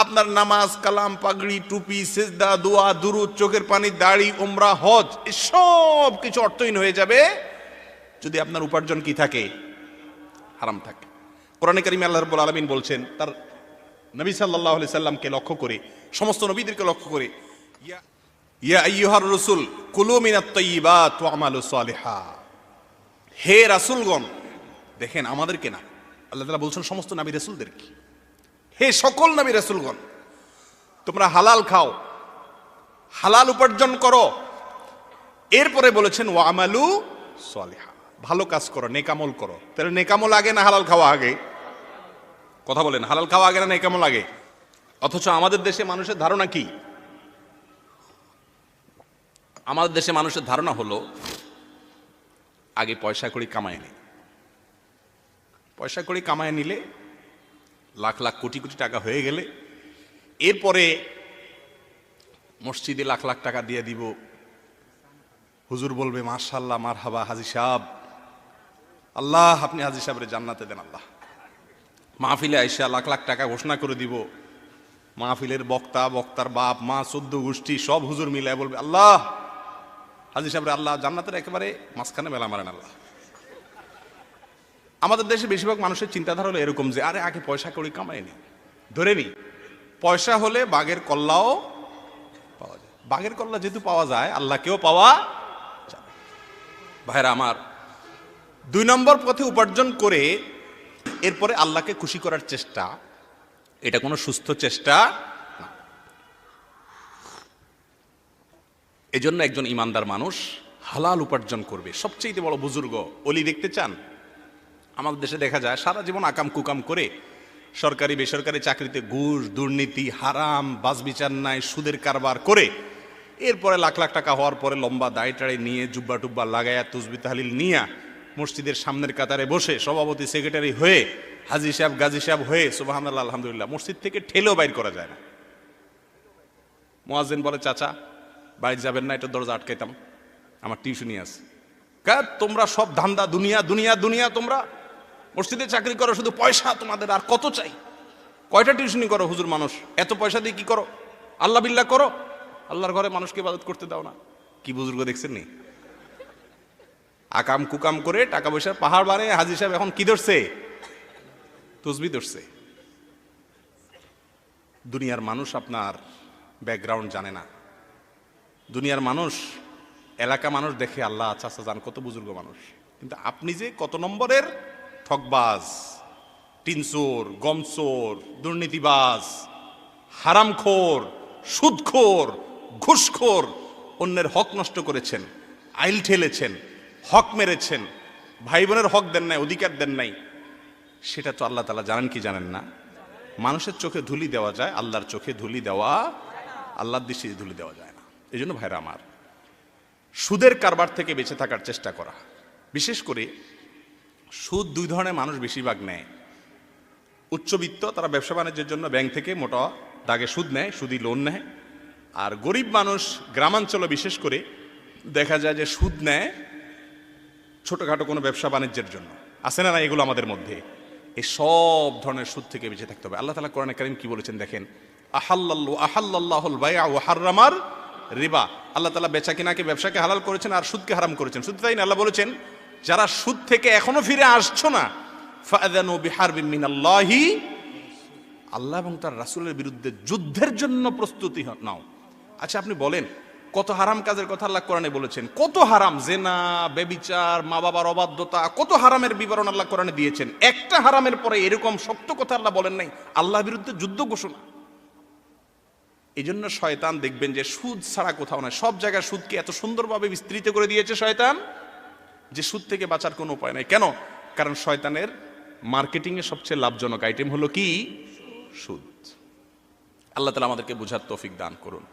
আপনার নামাজ, কালাম, পাগড়ি, টুপি, সিজদা, দোয়া, দুরূদ, চোখের পানি, দাড়ি, উমরা, হজ, সব কিছু অর্থহীন হয়ে যাবে যদি আপনার উপার্জন কি থাকে? হারাম থাকে। কোরআনে কারিমে আল্লাহ রাব্বুল আলামিন বলছেন তার নবী সাল্লাল্লাহু আলাইহি সাল্লামকে লক্ষ্য করে, সমস্ত নবীদেরকে লক্ষ্য করে, ইয়া আইয়ুহার রাসূল কুলু মিনাত তাইয়্যিবাত ওয়া আমালু সালিহা। হে রাসূলগণ, দেখেন আমাদেরকে না, আল্লাহ তাআলা বলছেন সমস্ত নবী রাসূলদেরকে, হে সকল নবী রাসূলগণ, তোমরা হালাল খাও, হালাল উপার্জন করো। এরপরে বলেছেন ওয়া আমালু সালিহা, ভালো কাজ করো, নেকামল করো। তাহলে নেকামল আগে না হালাল খাওয়া আগে? কথা বলেন, হালাল খাওয়া আগে না নেকামল আগে? অথচ আমাদের দেশে মানুষের ধারণা কি? আমাদের দেশে মানুষের ধারণা হলো আগে পয়সা কড়ি কামায় নেই, পয়সা কড়ি কামায় নিলে, লাখ লাখ কোটি কোটি টাকা হয়ে গেলে, এরপরে মসজিদে লাখ লাখ টাকা দিয়ে দিব, হুজুর বলবে মাশাআল্লাহ মারহাবা হাজী সাহেব, আল্লাহ আপনি হাজী সাহেবের জান্নাতে দেন আল্লাহ। মাহফিলে আইসা লাখ লাখ টাকা ঘোষণা করে দিব, মাহফিলের বক্তা, বক্তার বাপ মা 14 গোষ্ঠী সব হুজুর মিলায় বলবে আল্লাহ হাজী সাহেবের আল্লাহ জান্নাতের একেবারে মাঝখানে মেলা মারেন আল্লাহ। আমাদের দেশে বেশিরভাগ মানুষের চিন্তাধারা হলো এরকম যে আরে আগে পয়সা কড়ি কামায়নি, ধরে নি, পয়সা হলে বাঘের কল্লাও পাওয়া যায়, বাঘের কল্লা যেহেতু পাওয়া যায় আল্লাহকেও পাওয়া যাবে। ভাইরা আমার, 2 নম্বর পথে উপার্জন করে এরপরে আল্লাহকে খুশি করার চেষ্টা, এটা কোনো সুস্থ চেষ্টা না। এজন্য একজন ইমানদার মানুষ হালাল উপার্জন করবে। সবচেয়ে বড় বুজুর্গ অলি দেখতে চান? আমাদের দেশে দেখা যায় সারা জীবন আকাম কুকাম করে সরকারি বেসরকারি চাকরিতে ঘুষ, দুর্নীতি, হারাম, বাজবিচার নাই, সুদের কারবার করে এরপরে লাখ লাখ টাকা হওয়ার পরে লম্বা দাড়ি টাড়ি নিয়ে, জুব্বা টুব্বা লাগায়া, তুসবি তাহলিল নিয়া মসজিদের সামনের কাতারে বসে সভাপতি সেক্রেটারি হয়ে, হাজী সাহেব গাজী সাহেব হয়ে সুবহানাল্লাহ আলহামদুলিল্লাহ, মসজিদ থেকে ঠেলেও বাইর করা যায় না। মুয়াজ্জিন বলে চাচা বাইরে যাবেন না, এটা দরজা আটকাইতাম, আমার টিউশনি আছে। তোমরা সব ধান্দা দুনিয়া দুনিয়া দুনিয়া, তোমরা মসজিদে চাকরি করো, শুধু পয়সা তোমাদের, আর কত চাই? কয়টা টিউশনি করো হুজুর মানুষ, এত পয়সা দিয়ে কি করো? আল্লাহ বিল্লাহ করো, আল্লাহর ঘরে মানুষকে ইবাদত করতে দাও না। কি বুজুর্গ দেখছেন নি? আকাম কুকাম করে টাকা পয়সার পাহাড় বাড়ে। হাজী সাহেব এখন কি ধরছে? তসবিহ ধরছে। দুনিয়ার মানুষ আপনার ব্যাকগ্রাউন্ড জানে না। দুনিয়ার মানুষ, এলাকা মানুষ দেখে আল্লাহ চাচা জান কত বুজুর্গ মানুষ, কিন্তু আপনি যে কত নম্বরের ঠকবাজ, টিনচোর, গমচোর, দুর্নীতিবাজ, হারামখোর, সুদখোর, ঘুষখোর, অন্যের হক নষ্ট করেছেন, আইল ঠেলেছেন, হক মেরেছেন, ভাই বোনের হক দেন নাই, অধিকার দেন নাই, সেটা তো আল্লাহ তাআলা জানেন কি জানেন না? মানুষের চোখে ধুলি দেওয়া যায়, আল্লাহর চোখে ধুলি দেওয়া, আল্লাহর দৃষ্টিতে ধুলি দেওয়া যায় না। এই জন্য ভাইরা আমার, সুদের কারবার থেকে বেঁচে থাকার চেষ্টা করা। বিশেষ করে সুদ দুই ধরনের মানুষ বেশিরভাগ নেয়। উচ্চবিত্ত, তারা ব্যবসা বাণিজ্যের জন্য ব্যাংক থেকে মোটা দাগে সুদ নেয়, সুদি লোন নেয়। আর গরিব মানুষ গ্রামাঞ্চলে বিশেষ করে দেখা যায় যে সুদ নেয় ছোটখাটো কোনো ব্যবসা বাণিজ্যের জন্য। আছে না এগুলো আমাদের মধ্যে? এই সব ধরনের সুদ থেকে বেঁচে থাকতে হবে। আল্লাহ তাআলা কোরআনে কারীম কি বলেছেন দেখেন, আহাল্লাল্লাহুল বাইআ ওয়া হাররামার রিবা। আল্লাহ তাআলা বেচা কিনাকে, ব্যবসাকে হালাল করেছেন আর সুদকে হারাম করেছেন। শুধু তাই না, আল্লাহ বলেছেন যারা সুদ থেকে এখনো ফিরে আসছো না, ফাআযানু বিহারবিন মিনাল্লাহি, আল্লাহ এবং তার রাসূলের বিরুদ্ধে যুদ্ধের জন্য প্রস্তুতি নাও। আচ্ছা আপনি বলেন, কত হারাম কাজের কথা আল্লাহ কোরআনে বলেছেন, কত হারাম, জেনা, ব্যভিচার, মা বাবার অবাধ্যতা, কত হারামের বিবরণ আল্লাহ কোরআনে দিয়েছেন। একটা হারামের পরে এরকম শক্ত কথা আল্লাহ বলেন নাই, আল্লাহর বিরুদ্ধে যুদ্ধ ঘোষণা। এই জন্য শয়তান দেখবেন যে সুদ ছাড়া কোথাও নাই, সব জায়গায় সুদকে এত সুন্দরভাবে বিস্তৃত করে দিয়েছে শয়তান যে সুদ থেকে বাঁচার কোনো উপায় নাই। কেন? কারণ শয়তানের মার্কেটিং এর সবচেয়ে লাভজনক আইটেম হলো কি? সুদ। আল্লাহ তাআলা আমাদেরকে বুঝার তৌফিক দান করুন।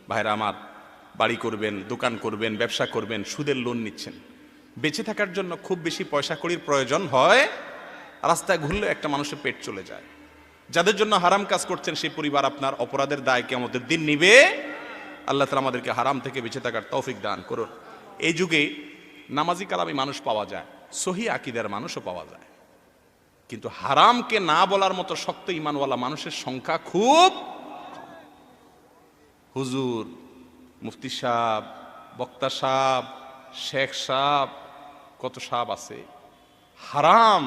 ভাইরা আমার, বাড়ি করবেন, দোকান করবেন, ব্যবসা করবেন, সুদের লোন নিচ্ছেন। বেঁচে থাকার জন্য খুব বেশি পয়সা কড়ির প্রয়োজন হয়, রাস্তায় ঘুরলে একটা মানুষের পেট চলে যায়। যাদের জন্য হারাম কাজ করছেন সেই পরিবার আপনার অপরাধের দায় কিয়ামতের দিন নিবে। আল্লাহ তাআলা আমাদেরকে হারাম থেকে বেঁচে থাকার তৌফিক দান করুন। এই যুগে নামাজি কালামি মানুষ পাওয়া যায়, সহি আকীদার মানুষও পাওয়া যায়, কিন্তু হারামকে না বলার মতো শক্ত ঈমানওয়ালা মানুষের সংখ্যা খুব। হুজুর, মুফতি সাহেব, বক্তা সাহেব, শেখ সাহেব, কত সাহেব আছে, হারাম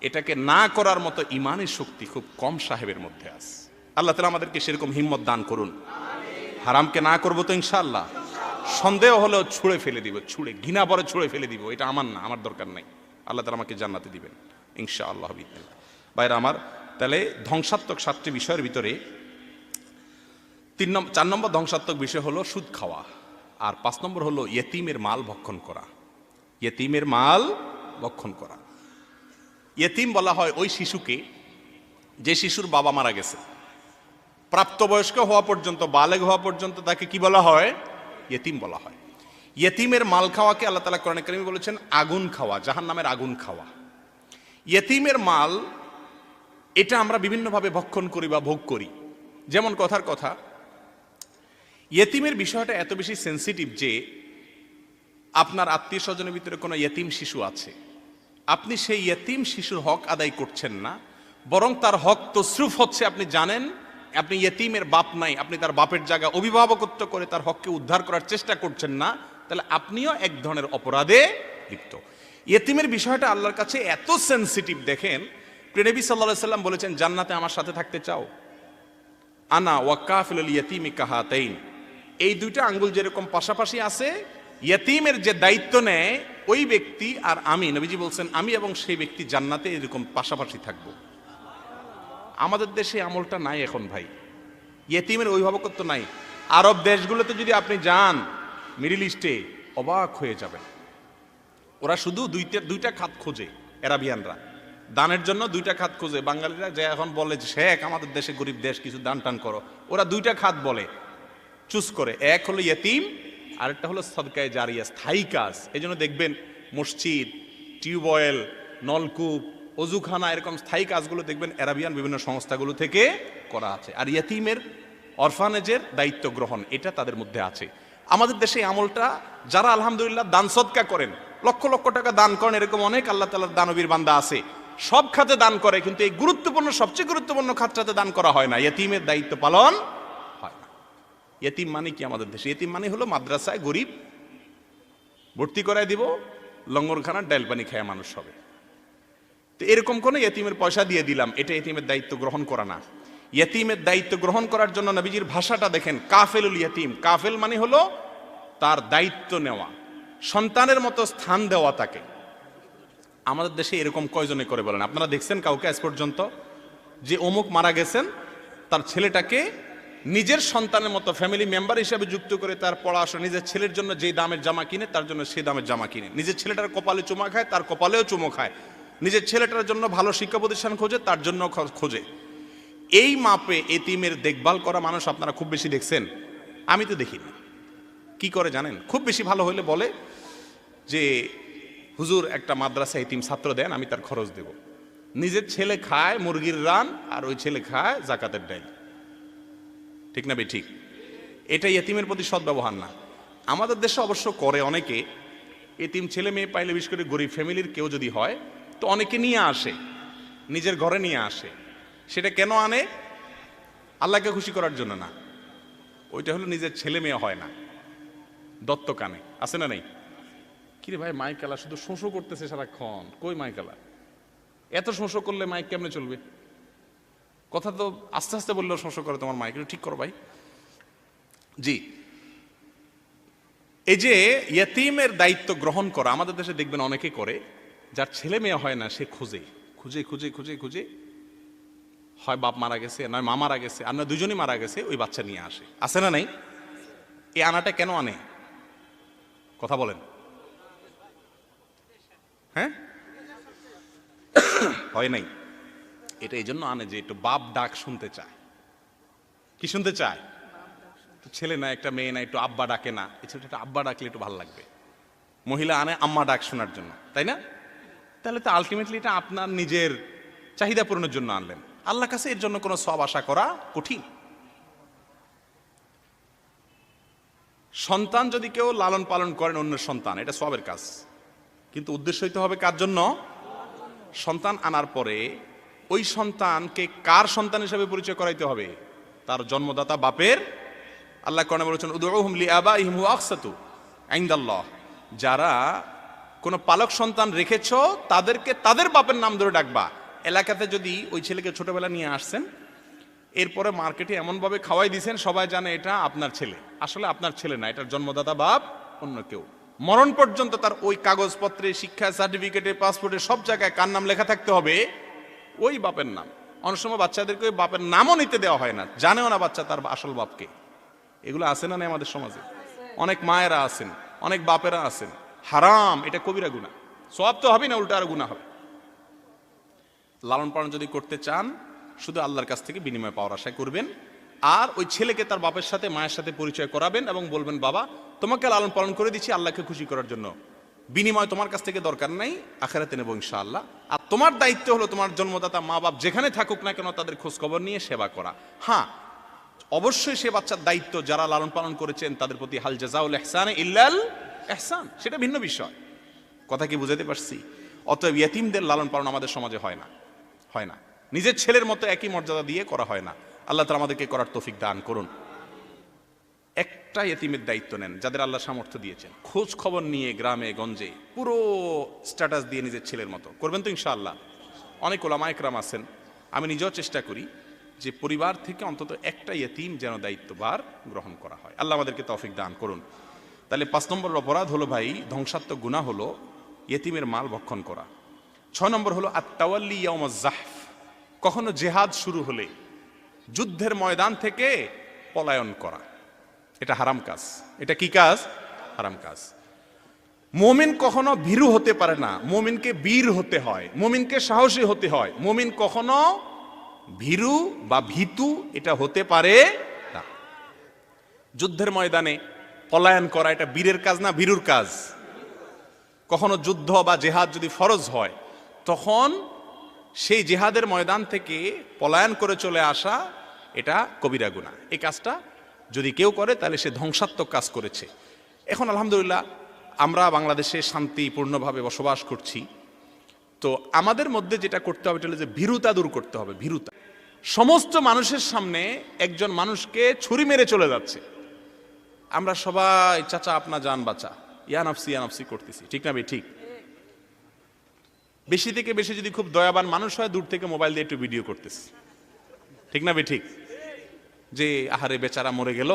এটাকে না করার মতো ইমানের শক্তি খুব কম সাহেবের মধ্যে আছে। আল্লাহ তাআলা আমাদেরকে সেরকম হিম্মত দান করুন। হারামকে না করবো তো ইনশাআল্লাহ, সন্দেহ হলেও ছুঁড়ে ফেলে দিব, ছুঁড়ে ঘৃণা পরে ছুঁড়ে ফেলে দিব, এটা আমার না, আমার দরকার নাই। আল্লাহ তাআলা আমাকে জান্নাতে দিবেন ইনশাআল্লাহ বিসমিল্লাহ। বাইরে আমার, তাহলে ধ্বংসাত্মক 7টি বিষয়ের ভিতরে 4 নম্বর ধ্বংসাত্মক বিষয় হলো সুদ খাওয়া, আর 5 নম্বর হলো ইয়েতিমের মাল ভক্ষণ করা। ইয়েতিমের মাল ভক্ষণ করা। ইয়েতিম বলা হয় ওই শিশুকে যে শিশুর বাবা মারা গেছে, প্রাপ্তবয়স্ক হওয়া পর্যন্ত, বালেগ হওয়া পর্যন্ত তাকে কি বলা হয়? ইয়েতিম বলা হয়। ইয়েতিমের মাল খাওয়াকে আল্লাহ তাআলা কোরআনে কারীমে বলেছেন আগুন খাওয়া, জাহান্নামের আগুন খাওয়া। ইয়েতিমের মাল এটা আমরা বিভিন্নভাবে ভক্ষণ করি বা ভোগ করি। যেমন কথার কথা, ইয়েতিমের বিষয়টা এত বেশি সেন্সিটিভ যে আপনার আত্মীয় স্বজনের ভিতরে কোনো ইয়েতিম শিশু আছে, আপনি সেই ইয়েতিম শিশুর হক আদায় করছেন না, বরং তার হক তসরুফ হচ্ছে। আপনি জানেন আপনি ইয়েতিমের বাপ নাই, আপনি তার বাপের জায়গা অভিভাবকত্ব করে তার হককে উদ্ধার করার চেষ্টা করছেন না, তাহলে আপনিও এক ধরনের অপরাধে লিপ্ত। ইয়েতিমের বিষয়টা আল্লাহর কাছে এত সেন্সিটিভ। দেখেন, প্রিয় নবী সাল্লাল্লাহু আলাইহি সাল্লাম বলেছেন, জান্নাতে আমার সাথে থাকতে চাও? আনা ওয়া কাফিলুল ইয়াতীমি কাহাতাইন, এই দুইটা আঙ্গুল যেরকম পাশাপাশি আছে, ইয়েতিমের যে দায়িত্ব নেয় ওই ব্যক্তি আর আমি, নবীজি বলছেন আমি এবং সেই ব্যক্তি জান্নাতে এরকম পাশাপাশি থাকবো। আমাদের দেশে আমলটা নাই এখন ভাই, ইয়েতিমের অভিভাবকত্ব নাই। আরব দেশগুলোতে যদি আপনি যান, মিডল ইস্টে, অবাক হয়ে যাবেন। ওরা শুধু দুইটা খাত খোঁজে, আরাবিয়ানরা দানের জন্য দুইটা খাত খোঁজে। বাঙালিরা যে এখন বলে শেখ আমাদের দেশে গরিব দেশ, কিছু দান টান করো, ওরা দুইটা খাত বলে, চুজ করে। এক হলো ইয়েতিম, আরেকটা হলো সদকায়ে জারিয়া, স্থায়ী কাজ। এই জন্য দেখবেন মসজিদ, টিউবওয়েল, নলকূপ, অজুখানা, এরকম স্থায়ী কাজগুলো দেখবেন আরাবিয়ান বিভিন্ন সংস্থাগুলো থেকে করা আছে। আর ইয়েতিমের অরফানেজের দায়িত্ব গ্রহণ, এটা তাদের মধ্যে আছে। আমাদের দেশে আমলটা যারা আলহামদুলিল্লাহ দান সদকা করেন, লক্ষ লক্ষ টাকা দান করেন, এরকম অনেক আল্লাহ তাআলার দানবীর বান্দা আছে, সব খাতে দান করে, কিন্তু এই গুরুত্বপূর্ণ, সবচেয়ে গুরুত্বপূর্ণ খাতটাতে দান করা হয় না, ইয়েতিমের দায়িত্ব পালন হয় না। ইয়েতিম মানে কি আমাদের দেশে? ইয়েতিম মানে হলো মাদ্রাসায় গরিব ভর্তি করায় দিব, লঙ্গরখানার ডাইল পানি খায় মানুষ হবে। তো এরকম কোনো ইয়েতিমের পয়সা দিয়ে দিলাম, এটা ইয়েতিমের দায়িত্ব গ্রহণ করা না। ইয়তিমের দায়িত্ব গ্রহণ করার জন্য নবীজির ভাষাটা দেখেন, কাফেলুল ইয়তিম। কাফেল মানে হলো তার দায়িত্ব নেওয়া, সন্তানের মতো স্থান দেওয়া তাকে। আমাদের দেশে এরকম কয়জনে করে বলেন? আপনারা দেখছেন কাউকে আজ পর্যন্ত যে অমুক মারা গেছেন, তার ছেলেটাকে নিজের সন্তানের মতো ফ্যামিলি মেম্বার হিসেবে যুক্ত করে তার পড়াশোনা, নিজের ছেলের জন্য যেই দামের জামা কিনে তার জন্য সেই দামের জামা কিনে, নিজের ছেলেটার কপালে চুমা খায় তার কপালেও চুমো খায়, নিজের ছেলেটার জন্য ভালো শিক্ষা প্রতিষ্ঠান খোঁজে তার জন্য খোঁজে। এই মাপে এতিমের দেখভাল করা মানুষ আপনারা খুব বেশি দেখছেন? আমি তো দেখিনি। কি করে জানেন? খুব বেশি ভালো হলে বলে যে হুজুর একটা মাদ্রাসা এতিম ছাত্র দেন, আমি তার খরচ দেব। নিজের ছেলে খায় মুরগির রান আর ওই ছেলে খায় জাকাতের ডাল। ঠিক না বে ঠিক? এটা এতিমের প্রতি সদ্ব্যবহার না। আমাদের দেশে অবশ্য করে অনেকে, এতিম ছেলে মেয়ে পাইলে, বিশেষ করে গরিব ফ্যামিলির কেউ যদি হয় তো অনেকে নিয়ে আসে, নিজের ঘরে নিয়ে আসে। সেটা কেন আনে? আল্লাহকে খুশি করার জন্য না, ওইটা হলো নিজের ছেলে মেয়ে হয় না, দত্ত কানে। আছে না নেই? কিরে ভাই মাইকালা শুধু শোষো করতেছে সারাক্ষণ, কই মাইকালা? এত শোষো করলে মাইক কেমনে চলবে? কথা তো আস্তে আস্তে বললেও শোষো করে তোমার মাইক, ঠিক করো ভাই। জি, এই যে ইয়তিমের দায়িত্ব গ্রহণ করা আমাদের দেশে দেখবেন অনেকে করে, যার ছেলে মেয়ে হয় না সে খুঁজে খুঁজে খুঁজে খুঁজে খুঁজে, হয় বাপ মারা গেছে, নয় মা মারা গেছে, আর নয় দুজনই মারা গেছে, ওই বাচ্চা নিয়ে আসে। আছে না নাই? এই আনাটা কেন আনে? কথা বলেন। হ্যাঁ, হয় নাই। এটা এই জন্য আনে যে একটু বাপ ডাক শুনতে চায়। কি শুনতে চায়? তো ছেলে না, একটা মেয়ে না, একটু আব্বা ডাকে না, এই ছেলেটা আব্বা ডাকলে একটু ভালো লাগবে। মহিলা আনে আম্মা ডাক শোনার জন্য, তাই না? তাহলে তো আলটিমেটলি এটা আপনার নিজের চাহিদা পূরণের জন্য আনলেন। আল্লাহর কাছে এর জন্য কোনো সওয়াব আশা করা কঠিন। সন্তান যদি কেউ লালন পালন করেন অন্যের সন্তান, এটা সওয়াবের কাজ, কিন্তু উদ্দেশ্য হইতে হবে কার জন্য? সন্তান আনার পরে ওই সন্তানকে কার সন্তান হিসেবে পরিচয় করাইতে হবে? তার জন্মদাতা বাপের। আল্লাহ কোরআনে বলেছেন উদউহুম লিআবাইহিম হুয়া আকসাতু ইনদাল্লাহ। যারা কোনো পালক সন্তান রেখেছো তাদেরকে তাদের বাপের নাম ধরে ডাকবা। এলাকাতে যদি ওই ছেলেকে ছোটবেলা নিয়ে আসছেন, এরপরে মার্কেটে এমনভাবে খাওয়াই দিয়েছেন সবাই জানে এটা আপনার ছেলে, আসলে আপনার ছেলে না, এটার জন্মদাতা বাপ অন্য কেউ। মরণ পর্যন্ত তার ওই কাগজপত্রে, শিক্ষা সার্টিফিকেটে, পাসপোর্টে সব জায়গায় কার নাম লেখা থাকতে হবে? ওই বাপের নাম। অনেক সময় বাচ্চাদেরকে ওই বাপের নামও নিতে দেওয়া হয় না, জানেও না বাচ্চা তার আসল বাপকে। এগুলো আছে না আমাদের সমাজে? অনেক মায়েরা আছেন, অনেক বাপেরা আছেন। হারাম, এটা কবিরা গুনাহ। সওয়াব তো হবে না, উল্টা আরো গুনাহ হবে। লালন পালন যদি করতে চান শুধু আল্লাহর কাছ থেকে বিনিময় পাওয়ার আশা করবেন, আর ওই ছেলেকে তার বাপের সাথে মায়ের সাথে পরিচয় করাবেন এবং বলবেন বাবা তোমাকে লালন পালন করে দিচ্ছি আল্লাহকে খুশি করার জন্য, বিনিময় তোমার কাছ থেকে দরকার নাই, আখিরাতে নেব ইনশাআল্লাহ। আর তোমার দায়িত্ব হলো তোমার জন্মদাতা মা বাপ যেখানে থাকুক না কেন তাদের খোঁজ খবর নিয়ে সেবা করা। হ্যাঁ, অবশ্যই সে বাচ্চার দায়িত্ব যারা লালন পালন করেছেন তাদের প্রতি হাল জাযাউল ইহসানে ইল্লাল ইহসান, সেটা ভিন্ন বিষয়। কথা কি বুঝাতে পারছি? অতএব ইয়তিমদের লালন পালন আমাদের সমাজে হয় না, হয় না। নিজের ছেলের মতো একই মর্যাদা দিয়ে করা হয় না। আল্লাহ তাআলা আমাদেরকে করার তৌফিক দান করুন। একটা ইয়তিমের দায়িত্ব নেন যাদের আল্লাহ সামর্থ্য দিয়েছেন, খোঁজ খবর নিয়ে গ্রামে গঞ্জে পুরো স্ট্যাটাস দিয়ে নিজের ছেলের মতো করবেন তো ইনশাআল্লাহ। অনেক ওলামা ইকরাম আছেন, আমি নিজেও চেষ্টা করি যে পরিবার থেকে অন্তত একটা ইয়তিম যেন দায়িত্বভার গ্রহণ করা হয়। আল্লাহ আমাদেরকে তৌফিক দান করুন। তাহলে 5 নম্বর অপরাধ হলো ভাই, ধ্বংসাত্মক গুনাহ হলো ইয়তিমের মাল ভক্ষণ করা। 6 নম্বর হলো আত-তাওয়াল্লি ইয়াউমাজ জাহফ, কখনো জেহাদ শুরু হলে যুদ্ধের ময়দান থেকে পলায়ন করা, এটা হারাম কাজ। এটা কি কাজ? হারাম কাজ। মুমিন কখনো ভীরু হতে পারে না, মুমিনকে বীর হতে হয়, মুমিনকে সাহসী হতে হয়। মুমিন কখনো ভীরু বা ভীতু এটা হতে পারে না। যুদ্ধের ময়দানে পলায়ন করা এটা বীরের কাজ না ভীরুর কাজ? কখনো যুদ্ধ বা জেহাদ যদি ফরজ হয় তখন সেই জেহাদের ময়দান থেকে পলায়ন করে চলে আসা এটা কবিরা গুনাহ। এই কাজটা যদি কেউ করে তাহলে সে ধ্বংসাত্মক কাজ করেছে। এখন আলহামদুলিল্লাহ আমরা বাংলাদেশে শান্তিপূর্ণভাবে বসবাস করছি, তো আমাদের মধ্যে যেটা করতে হবে এটা হলো যে ভীরুতা দূর করতে হবে। ভীরুতা, সমস্ত মানুষের সামনে একজন মানুষকে ছুরি মেরে চলে যাচ্ছে, আমরা সবাই চাচা আপনা জান বাঁচা, ইয়া নাফসি করতেছি, ঠিক না ভাই? ঠিক। বেশি থেকে বেশি যদি খুব দয়াবান মানুষ হয় দূর থেকে মোবাইল দিয়ে একটু ভিডিও করতেছি, ঠিক না ঠিক? যে আহারে বেচারা মরে গেল,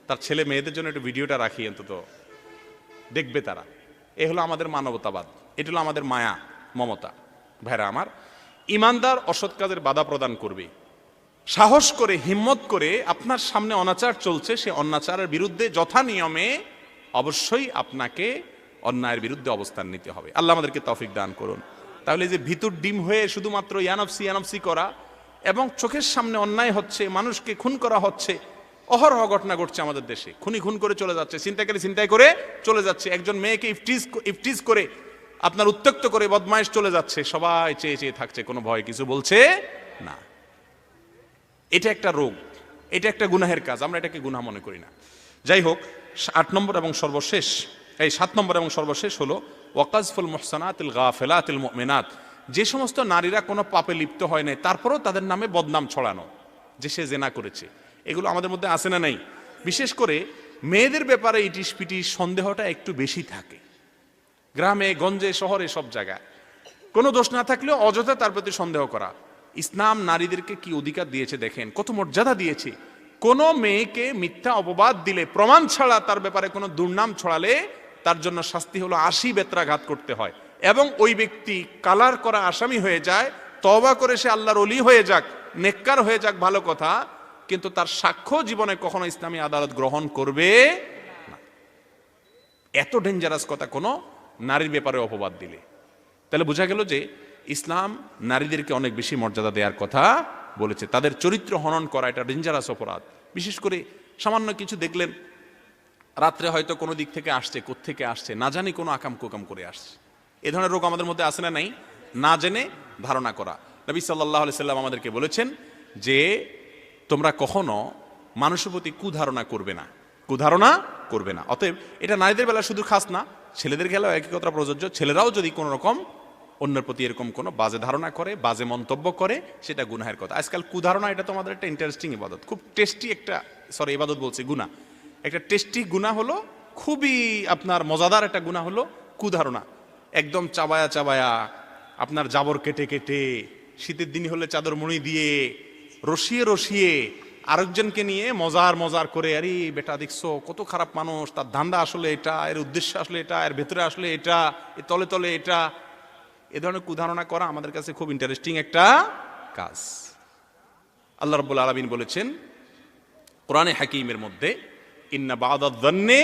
তার ছেলে মেয়েদের জন্য একটু ভিডিওটা রাখি, অন্তত দেখবে তারা। এ হলো আমাদের মানবতাবাদ, এটা হলো আমাদের মায়া মমতা। ভাইরা আমার, ইমানদার অসৎ কাজের বাধা প্রদান করবে, সাহস করে হিম্মত করে আপনার সামনে অনাচার চলছে, সে অনাচারের বিরুদ্ধে যথা নিয়মে অবশ্যই আপনাকে অন্যায়ের বিরুদ্ধে অবস্থান নিতে হবে। আল্লাহ আমাদেরকে তৌফিক দান করুন। তাহলে যে ভিতর ডিম হয়ে শুধুমাত্র ইয়ানফসি করা এবং চোখের সামনে অন্যায় হচ্ছে, মানুষকে খুন করা হচ্ছে, অহরহ ঘটনা ঘটছে আমাদের দেশে, খুন করে চলে যাচ্ছে, ছিনতাই করে চলে যাচ্ছে, একজন মেয়েকে ইফটিজ করে আপনার উত্ত্যক্ত করে বদমাইশ চলে যাচ্ছে, সবাই চেয়ে চেয়ে থাকছে, কোনো ভয় কিছু বলছে না। এটা একটা রোগ, এটা একটা গুনাহের কাজ, আমরা এটাকে গুনাহ মনে করি না। যাই হোক, 7 নম্বর এবং সর্বশেষ হলো ওয়াকাজফুল মুহসানাতিল গাফিলাতিল মুমিনাত, যে সমস্ত নারীরা কোনো পাপে লিপ্ত হয় নাই তারপরেও তাদের নামে বদনাম ছড়ানো, যে সে জেনা করেছে। এগুলো আমাদের মধ্যে আছে না নাই? বিশেষ করে মেয়েদের ব্যাপারে ইটিস পিটিস সন্দেহটা একটু বেশি থাকে, গ্রামে গঞ্জে শহরে সব জায়গায় কোনো দোষ না থাকলেও অযথা তার প্রতি সন্দেহ করা। ইসলাম নারীদেরকে কি অধিকার দিয়েছে দেখেন, কত মর্যাদা দিয়েছে। কোনো মেয়েকে মিথ্যা অপবাদ দিলে, প্রমাণ ছাড়া তার ব্যাপারে কোনো দুর্নাম ছড়ালে তার জন্য শাস্তি হলো 80 বেত্রাঘাত করতে হয়, এবং ওই ব্যক্তি কালার করা আসামি হয়ে যায়। তওবা করে সে আল্লাহর ওলি হয়ে যাক, নেককার হয়ে যাক, ভালো কথা, কিন্তু তার সাক্ষ্য জীবনে কখনো ইসলামী আদালত গ্রহণ করবে না। এত ডেঞ্জারাস কথা কোনো নারীর ব্যাপারে অপবাদ দিলে। তাহলে বোঝা গেল যে ইসলাম নারীদেরকে অনেক বেশি মর্যাদা দেওয়ার কথা বলেছে। তাদের চরিত্র হনন করা এটা ডেঞ্জারাস অপরাধ। বিশেষ করে সামান্য কিছু দেখলেন, রাত্রে হয়তো কোনো দিক থেকে আসছে, কোত্থেকে আসছে না জানি, কোনো আকাম কুকাম করে আসছে। এ ধরনের রোগ আমাদের মধ্যে আছে না নাই? না জেনে ধারণা করা। নবী সাল্লাল্লাহু আলাইহি সাল্লাম আমাদেরকে বলেছেন যে তোমরা কখনো মানুষের প্রতি কুধারণা করবে না। অতএব এটা নারীদের বেলা শুধু খাস না, ছেলেদের বেলাও একই কথা প্রযোজ্য। ছেলেরাও যদি কোনো রকম অন্যের প্রতি এরকম কোনো বাজে ধারণা করে, বাজে মন্তব্য করে, সেটা গুনাহের কথা। আজকাল কুধারণা, এটা তো আমাদের একটা ইন্টারেস্টিং ইবাদত, খুব টেস্টি একটা, ইবাদত বলছি, গুনাহ। একটা টেস্টি গুনাহ হলো, খুবই আপনার মজাদার একটা গুনাহ হলো কুধারণা। একদম চাবায়া আপনার জাবর কেটে শীতের দিন হলে চাদর মুড়ি দিয়ে রসিয়ে আরেকজনকে নিয়ে মজার করে, আরে বেটা দেখছো কত খারাপ মানুষ, তার ধান্দা আসলে এটা, এর উদ্দেশ্য আসলে এটা, এর ভেতরে আসলে এটা, এর তলে এটা। এ ধরনের কুধারণা করা আমাদের কাছে খুব ইন্টারেস্টিং একটা কাজ। আল্লাহ রাব্বুল আলামিন বলেছেন কোরআনে হাকিমের মধ্যে, ইন্না বা'দায-যন্নি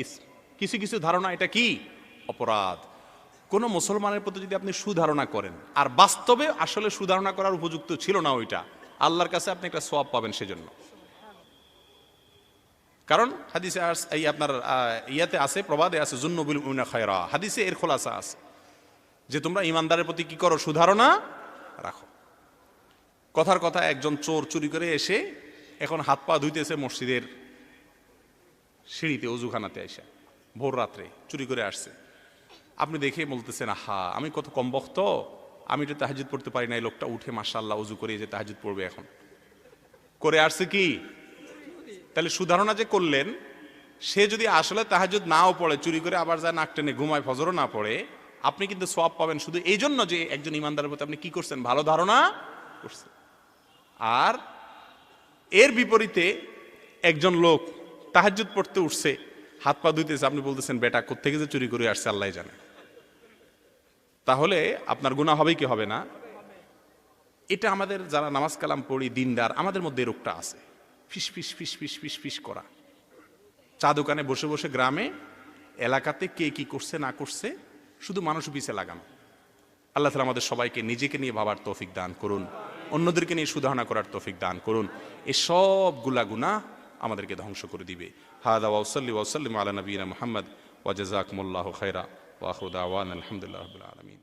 ইসম, কিছু ধারণা এটা কি? অপরাধ। কোন মুসলমানের প্রতি যদি আপনি সুধারণা করেন আর বাস্তবে আসলে সুধারণা করার উপযুক্ত ছিল না ওইটা, আল্লাহর কাছে আপনি একটা সওয়াব পাবেন সেজন্য। কারণ হাদিসে এই আপনার ইয়াতে আছে, প্রবাদে আছে, যুন্নু বিল মুমিনা খায়রা, হাদিসে এর খোলাসা আছে যে তোমরা ইমানদারের প্রতি কি করো? সুধারণা রাখো। কথার কথা, একজন চোর চুরি করে এসে এখন হাত পা ধুইতেছে মসজিদের সিঁড়িতে, অজুখানাতে এসে ভোর রাত্রে চুরি করে আসছে। আপনি দেখে বলতেছেন, আহা আমি কত কম বক্ত, আমি তো তাহাজ্জুদ পড়তে পারি না, এই লোকটা উঠে মাশাআল্লাহ অজু করে যে তাহাজ্জুদ পড়বে এখন করে আসছে কি? তাহলে সুধারণা যে করলেন, সে যদি আসলে তাহাজ্জুদ নাও পড়ে, চুরি করে আবার যায় নাক টেনে ঘুমায়, ফজরও না পড়ে, আপনি কিন্তু সওয়াব পাবেন শুধু এই জন্য যে একজন ইমানদারের প্রতি আপনি কি করছেন? ভালো ধারণা করছেন। আর এর বিপরীতে একজন লোক তাহাজ্জুদ পড়তে উঠছে, হাত পা ধুইতেছে, আপনি বলতেছেন বেটা কোত্থেকে যে চুরি করে আসছে আল্লাহ জানে, তাহলে আপনার গুনাহ হবে কি হবে না? এটা আমাদের যারা নামাজ কালাম পড়ি, দিনদার, আমাদের মধ্যে রোগটা আছে, ফিস করা। চা দোকানে বসে বসে গ্রামে এলাকাতে কে কি করছে না করছে শুধু মানুষ পিছে লাগানো। আল্লাহ তাআলা আমাদের সবাইকে নিজেকে নিয়ে ভাবার তৌফিক দান করুন, অন্যদেরকে নিয়ে সুধারণা করার তৌফিক দান করুন। এই সব গুনাহ আমাদেরকে ধ্বংস করে দিবে। হাদা ওয়া সাল্লি ওয়া সাল্লিম আলা নবিয়িনা মুহাম্মদ ওয়া জাযাকুমুল্লাহু খায়রা ওয়া আখিরু দাওয়ানা আলহামদুলিল্লাহি রাব্বিল আলামিন।